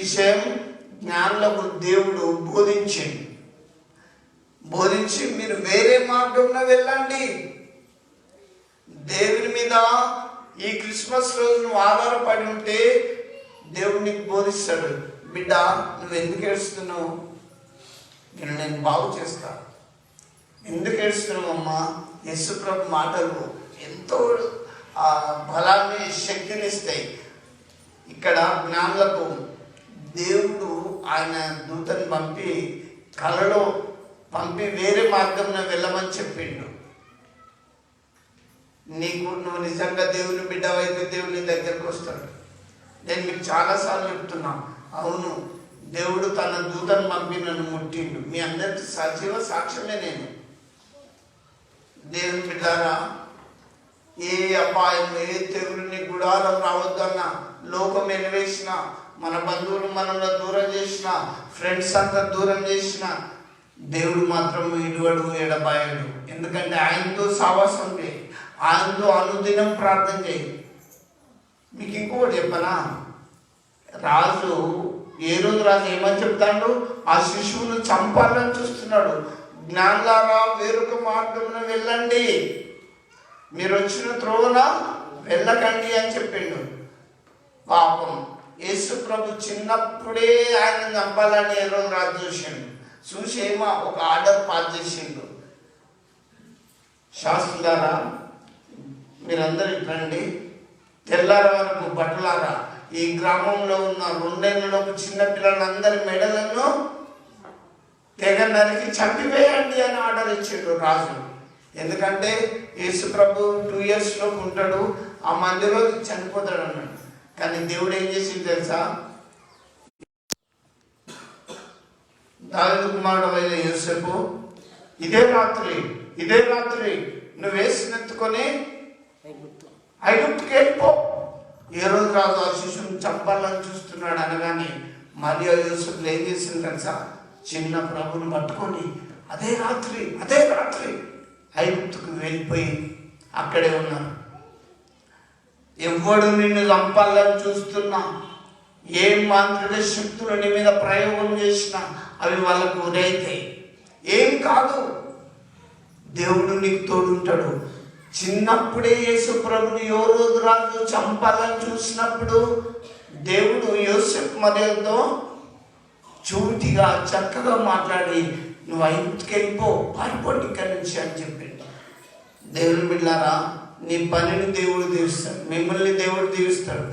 విషయం జ్ఞానులకు దేవుడు బోధించి మీరు వేరే మార్గంలో వెళ్ళండి. దేవుని మీద ఈ క్రిస్మస్ రోజు నువ్వు ఆధారపడి ఉంటే దేవుడు నీకు బోధిస్తాడు. బిడ్డ, నువ్వు ఎందుకు ఏడుస్తున్నావు? నేను బాగు చేస్తా. ఎందుకు ఏడుస్తున్నావు అమ్మా? యేసుప్రభు మాటలు ఎంతో బలాన్ని, శక్తిని ఇస్తాయి. ఇక్కడ జ్ఞానులకు దేవుడు ఆయన దూతని పంపి కలలో పంపి వేరే మార్గంలో వెళ్ళమని చెప్పిండు. నువ్వు నిజంగా దేవుని బిడ్డవైతే దేవుని దగ్గరకు వస్తాడు. నేను మీకు చాలాసార్లు చెప్తున్నా, అవును, దేవుడు తన దూతను పంపి నన్ను ముట్టిండు. మీ అందరికి సజీవ సాక్ష్యమే నేను. దేవుని బిడ్డారా, ఏ అపాయం, ఏ తెగులుని గుడారం రావద్దన్న, లోకం ఎలివేసిన, మన బంధువులు మనల్ని దూరం చేసిన, ఫ్రెండ్స్ అంతా దూరం చేసిన, దేవుడు మాత్రం ఇడువడు, ఎడబాయడు. ఎందుకంటే ఆయనతో సావాసం చేయి, ఆయనతో అనుదినం ప్రార్థన చేయి. మీకు ఇంకొకటి చెప్పనా? రాజు ఏ రోజు రాజు ఏమని చెప్తాడు? ఆ శిశువును చంపాలని చూస్తున్నాడు. జ్ఞానులారా, వేరొక మార్గంలో వెళ్ళండి, మీరు వచ్చిన త్రోవన వెళ్ళకండి అని చెప్పిండు. పాపం యేసు ప్రభు చిన్నప్పుడే ఆయన చంపాలని ఏ రోజు రాజు చూసి ఏమో ఒక ఆర్డర్ పాస్ చేసిండు. శాస్త్రులారా, మీరందరూ ఇట్లండి, తెల్లార వరకు భటులారా, ఈ గ్రామంలో ఉన్న 2 ఏళ్లలోపు చిన్న పిల్లలందరి మెడలను తెగ నరికి చంపివేయండి అని ఆర్డర్ ఇచ్చిండు రాజు. ఎందుకంటే యేసు ప్రభు 2 years లోపు ఉంటాడు, ఆ మందిలో చనిపోతాడు అన్నాడు. కానీ దేవుడు ఏం చేసింది తెలుసా? దావీదు కుమారుడు అయిన యోసేపు, ఇదే రాత్రి నువ్వు వేసినెత్తుకొని ఐగుప్తుకి వెళ్ళిపో. ఏ రోజు రాజు ఆ శిశువుని చంపాలని చూస్తున్నాడు అనగానే మరియ యోసేపులు ఏం చేసింది తెలుసా? చిన్న ప్రభుని పట్టుకొని అదే రాత్రి ఐగుప్తుకు వెళ్ళిపోయి అక్కడే ఉన్నారు. ఎవడు నిన్ను చంపాలని చూస్తున్నా, ఏ మాంత్రిక శక్తులు నీ మీద ప్రయోగం చేసినా అవి వాళ్ళకు ఉదయితాయి. ఏం కాదు, దేవుడు నీకు తోడుంటాడు. చిన్నప్పుడే యేసు ప్రభుని ఏ రోజు రాజు చంపాలని చూసినప్పుడు దేవుడు యోసేపు మరియతో చూటిగా చక్కగా మాట్లాడి, నువ్వు ఐగుప్తుకి వెళ్ళిపో, పారిపోండి ఇక్కడి నుంచి అని చెప్పిండు. దేవుని బిడ్డలారా, నీ పనిని దేవుడు దీవిస్తాడు, మిమ్మల్ని దేవుడు దీవిస్తాడు.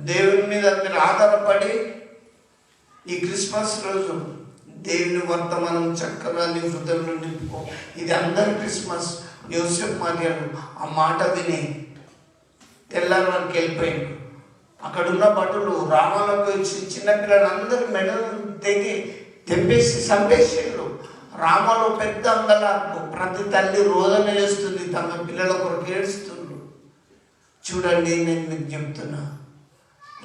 దేవుని మీద మీరు ఆధారపడి ఈ క్రిస్మస్ రోజు దేవుని వర్తమానం చక్కగా నీ హృదయంలో నింపుకో. ఇది అందరి క్రిస్మస్. యోసేపు మరియలు ఆ మాట విని తెల్లారి వరకు వెళ్ళిపోయాడు. అక్కడున్న భటులు రామాలోకి వచ్చి చిన్నపిల్లలందరూ మెడలు తెంపేసి చంపేసిండ్రు. రామలో పెద్ద అంగలార్పు, ప్రతి తల్లి రోదన చేస్తుంది, తమ పిల్లల కొరకు ఏడుస్తుండ్రు. చూడండి, నేను మీకు చెప్తున్నా,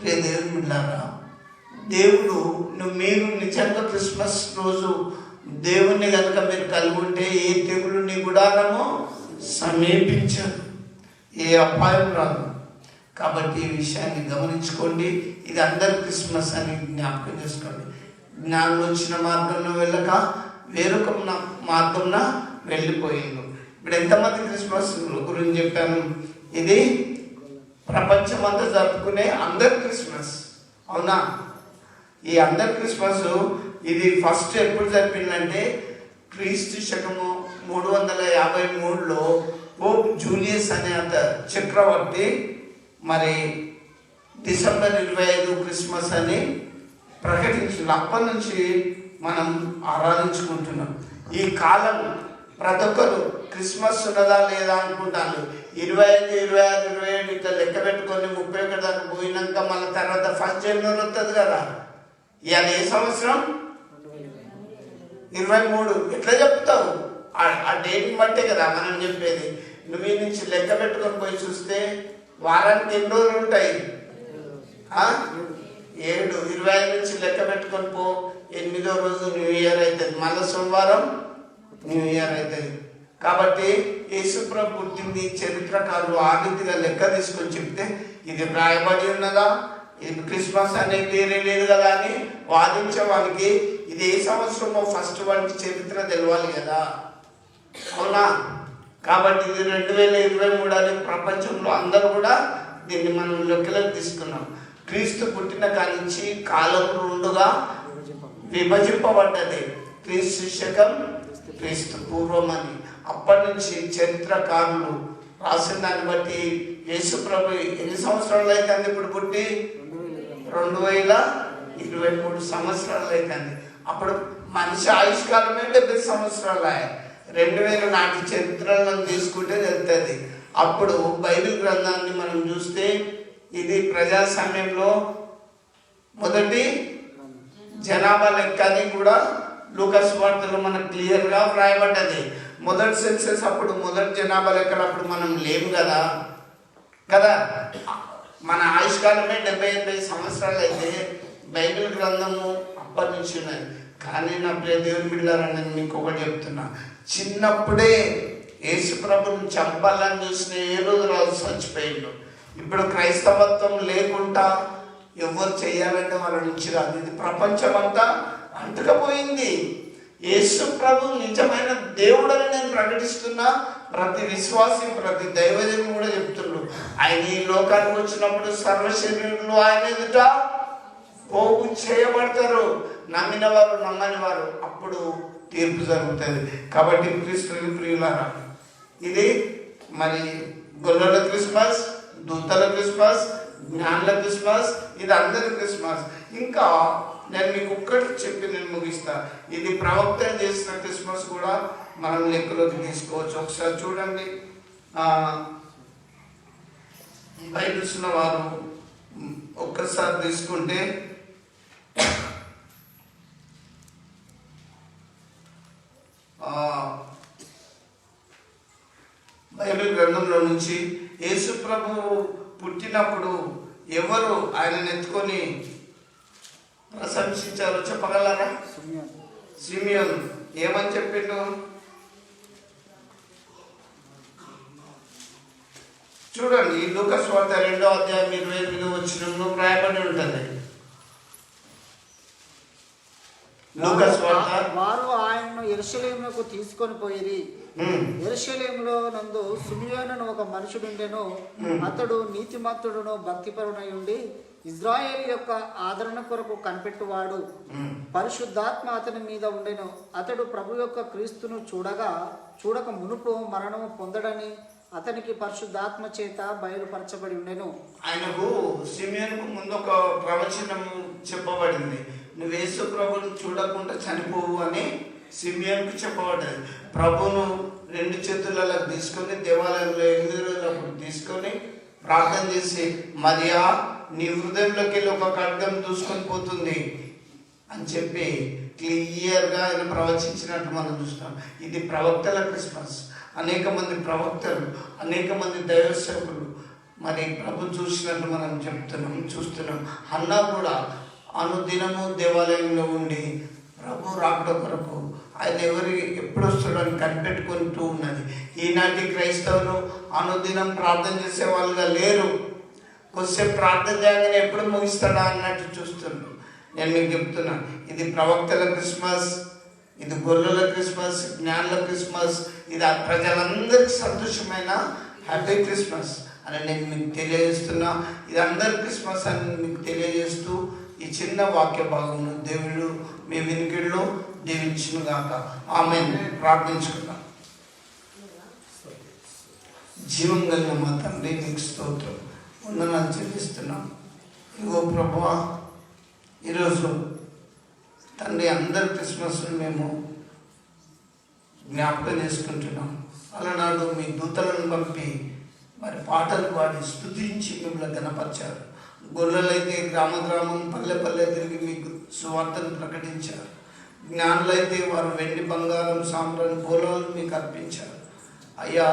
దేవుని బిడ్డలారా, దేవుడు మీరు నిజంగా క్రిస్మస్ రోజు దేవుణ్ణి కనుక మీరు కలిగి ఉంటే ఏ తెగులు నీ గుడారమో సమీపించదు, ఏ అపాయం రాదు. కాబట్టి ఈ విషయాన్ని గమనించుకోండి. ఇది అందరి క్రిస్మస్ అని జ్ఞాపకం చేసుకోండి. జ్ఞానం వచ్చిన మార్గంలో వెళ్ళక వేరొక మార్గంన వెళ్ళిపోయింది. ఇప్పుడు ఎంతమంది క్రిస్మస్ గురించి చెప్పాను? ఇది ప్రపంచమంతా జరుపుకునే అందరి క్రిస్మస్, అవునా? ఈ అందరి క్రిస్మస్ ఇది ఫస్ట్ ఎప్పుడు జరిపిందంటే క్రీస్తు శకము 353లో పోప్ జూలియస్ అనే చక్రవర్తి మరి డిసెంబర్ 25 క్రిస్మస్ అని ప్రకటించింది. అప్పటి నుంచి మనం ఆరాధించుకుంటున్నాం. ఈ కాలం ప్రతి ఒక్కరు క్రిస్మస్ ఉన్నదా లేదా అనుకుంటాను. 25, 26, 27 ఇట్లా లెక్క పెట్టుకొని 31 దాకా పోయినాక మళ్ళీ తర్వాత 1 జనవరి వస్తుంది కదా. ఇవాళ ఏ సంవత్సరం? 23. ఎట్లా చెప్తావు? ఆ డేట్ని బట్టే కదా మనం చెప్పేది. నువ్వు ఈ నుంచి లెక్క పెట్టుకొని పోయి చూస్తే వారానికి ఎన్ని రోజులు ఉంటాయి? 7. 25 నుంచి లెక్క పెట్టుకొని పో, 8వ రోజు న్యూ ఇయర్ అవుతుంది, మళ్ళీ సోమవారం న్యూ ఇయర్ అవుతుంది. కాబట్టి యేసుప్రభు పుట్టింది చరిత్రకారులు ఆ రీతిగా లెక్క తీసుకొని చెప్తే ఇది రాయబడి ఉన్నదా, ఇది క్రిస్మస్ అనే పేరే లేదు కదా అని వాదించే వాళ్ళకి ఇది ఏ సంవత్సరమో ఫస్ట్ వాడికి చరిత్ర తెలవాలి కదా, అవునా? కాబట్టి ఇది 2023 అని ప్రపంచంలో అందరూ కూడా దీన్ని మనం లెక్కలకు తీసుకున్నాం. క్రీస్తు పుట్టిన కాడి నుంచి కాలం 2గా విభజింపబడ్డది. క్రీస్తు శకం, క్రీస్తు పూర్వం అని. అప్పటి నుంచి చరిత్రకారులు రాసిన దాన్ని బట్టి యేసుప్రభు ఎన్ని సంవత్సరాలు అవుతుంది ఇప్పుడు పుట్టి? 2023 సంవత్సరాలు అవుతుంది. అప్పుడు మనిషి ఆయుష్కాలమే 70 సంవత్సరాలు. 2000 నాటి చరిత్రలను తీసుకుంటే తెలుస్తుంది. అప్పుడు బైబిల్ గ్రంథాన్ని మనం చూస్తే ఇది ప్రజాస్వామ్యంలో మొదటి జనాభా లెక్క అని కూడా లూకాసు వార్తలో మనకు క్లియర్గా వ్రాయబడ్డది. మొదటి సెన్సెస్ అప్పుడు, మొదటి జనాభా లెక్కలు అప్పుడు మనం లేము కదా. మన ఆయుష్కాలమే 70-80 సంవత్సరాలు అయితే బైబిల్ గ్రంథము అప్పటి నుంచి ఉన్నది. కానీ నా ప్రియ దేవుని బిడ్డలారా, నేను మీకు ఒకటి చెప్తున్నా, చిన్నప్పుడే యేసుప్రభుని చంపాలని చూసిన ఏ రోజు రాజు చచ్చిపోయిండు. ఇప్పుడు క్రైస్తవత్వం లేకుండా ఎవరు చేయాలంటే వాళ్ళ నుంచి రాదు. ఇది ప్రపంచం అంతా అంటుకపోయింది. యేసు ప్రభు నిజమైన దేవుడని నేను ప్రకటిస్తున్నా. ప్రతి విశ్వాసి, ప్రతి దైవజనం కూడా చెప్తుండ్రు, ఆయన ఈ లోకానికి వచ్చినప్పుడు సర్వ శరీరులు ఆయన ఎదుట పోగు చేయబడతారు. నమ్మిన వారు, నమ్మని వారు, అప్పుడు తీర్పు జరుగుతుంది. కాబట్టి క్రీస్తు ప్రియులారా, ఇది మరి గొల్లల క్రిస్మస్, దూతల క్రిస్మస్, జ్ఞానుల క్రిస్మస్, ఇది అందరి క్రిస్మస్. ఇంకా నేను మీకు ఒక్కటి చెప్పి నేను ముగిస్తా. ఇది ప్రవక్త చేసిన క్రిస్మస్ కూడా మనం లెక్కలోకి తీసుకోవచ్చు. ఒకసారి చూడండి, బైబిల్స్ ఉన్న వారు ఒక్కసారి తీసుకుంటే బైబిల్ గ్రంథంలో నుంచి యేసు ప్రభు పుట్టినప్పుడు ఎవరు ఆయనను ఎత్తుకొని ప్రశంసించారో చెప్పగలరా? సిమియోన్. ఏమని చెప్పిండు? చూడండి, లూకాసు వార్త 2వ అధ్యాయం 28వ వచనంలో రాయబడి ఉంటుంది. లూకాసు వార్త, వారు ఆయనను యెరూషలేమునకు తీసుకొని పోయిరి. యెరూషలేములో నందు సిమియోను ఒక మనుషుడుండెను. అతడు నీతిమంతుడును భక్తిపరుడై ఉండి ఇజ్రాయేలు యొక్క ఆదరణ కొరకు కనిపెట్టువాడు. పరిశుద్ధాత్మ అతని మీద ఉండెను. అతడు ప్రభు యొక్క క్రీస్తును చూడక మునుపు మరణము పొందడని అతనికి పరిశుద్ధాత్మ చేత బయలుపరచబడి ఉండెను. ఆయనకు సిమియోనుకు ముందు ఒక ప్రవచనం చెప్పబడింది. నువ్వు యేసు ప్రభుని చూడకుండా చనిపోవు అని సిమియోనుకు చెప్పబడ్డది. ప్రభును 2 చేతులలో తీసుకొని దేవాలయంలో 8 రోజులు అప్పుడు తీసుకొని ప్రార్థన చేసి, మరియా నీ హృదయంలోకి వెళ్ళి ఒక ఖడ్గం దూసుకొని పోతుంది అని చెప్పి క్లియర్గా ఆయన ప్రవచించినట్టు మనం చూస్తాం. ఇది ప్రవక్తల క్రిస్మస్. అనేక మంది ప్రవక్తలు, అనేక మంది దైవ సేవకులు మరి ప్రభు చూసినట్టు మనం చూస్తున్నాం. హన్నా కూడా అనుదినము దేవాలయంలో ఉండి ప్రభు రాకడ కొరకు ఆయన ఎప్పుడు వస్తాడని కనిపెట్టుకుంటూ ఉన్నది. ఈనాటి క్రైస్తవులు అనుదినం ప్రార్థన చేసే వాళ్ళుగా లేరు. కొద్దిసేపు ప్రార్థన చేయగానే ఎప్పుడు ముగిస్తాడా అన్నట్టు చూస్తున్నారు. నేను మీకు చెప్తున్నాను, ఇది ప్రవక్తల క్రిస్మస్, ఇది గొర్రెల క్రిస్మస్, జ్ఞానుల క్రిస్మస్, ఇది ఆ ప్రజలందరికీ సంతోషమైన హ్యాపీ క్రిస్మస్ అని నేను మీకు తెలియజేస్తున్నా. ఇది అందరి క్రిస్మస్ అని మీకు తెలియజేస్తూ ఈ చిన్న వాక్య భాగమును దేవుడు మీ వినికిడిలో దీవించును గాక. ఆమేన్. ప్రార్థించుకుందాం. జీవం కలిగిన మా తండ్రి, నీకు స్తోత్రం, వందనాలు చెల్లిస్తున్నాం. ఇగో ప్రభువా, ఈరోజు తండ్రి అందరి క్రిస్మస్ను మేము జ్ఞాపకం చేసుకుంటున్నాం. అలనాడు మీ దూతలను పంపి మరి పాటలు పాడి స్తుతించి మిమ్మల్ని గణపరిచారు. గొర్రెలైతే గ్రామం పల్లె పల్లె తిరిగి మీకు సువార్తను ప్రకటించారు. జ్ఞానులైతే వారు వెండి బంగారం సాంబ్రాన్ని పోలాలు మీకు అర్పించారు. అయ్యా,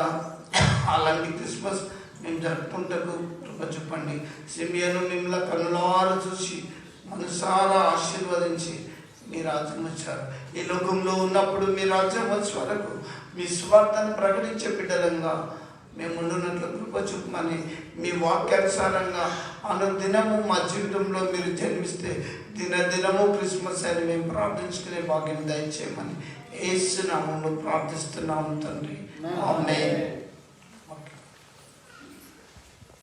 అలాంటి క్రిస్మస్ మేము జరుపుకుంటకు కృప చూపండి. సిమియోను మిమ్మల్ని కన్నులారా చూసి మనసారా ఆశీర్వదించి మీ రాజ్యం వచ్చారు. ఈ లోకంలో ఉన్నప్పుడు మీ రాజ్యం వచ్చే వరకు మీ స్వార్థను ప్రకటించే బిడ్డలంగా మేము ఉండున్నట్లు కృప చూపమని, మీ వాక్యానుసారంగా అనుదినము మా జీవితంలో మీరు జన్మిస్తే దినదినము క్రిస్మస్ అని మేము ప్రార్థించుకునే భాగ్యం దయచేయమని యేసు నామములో ప్రార్థిస్తున్నాము తండ్రి. ఆమేన్.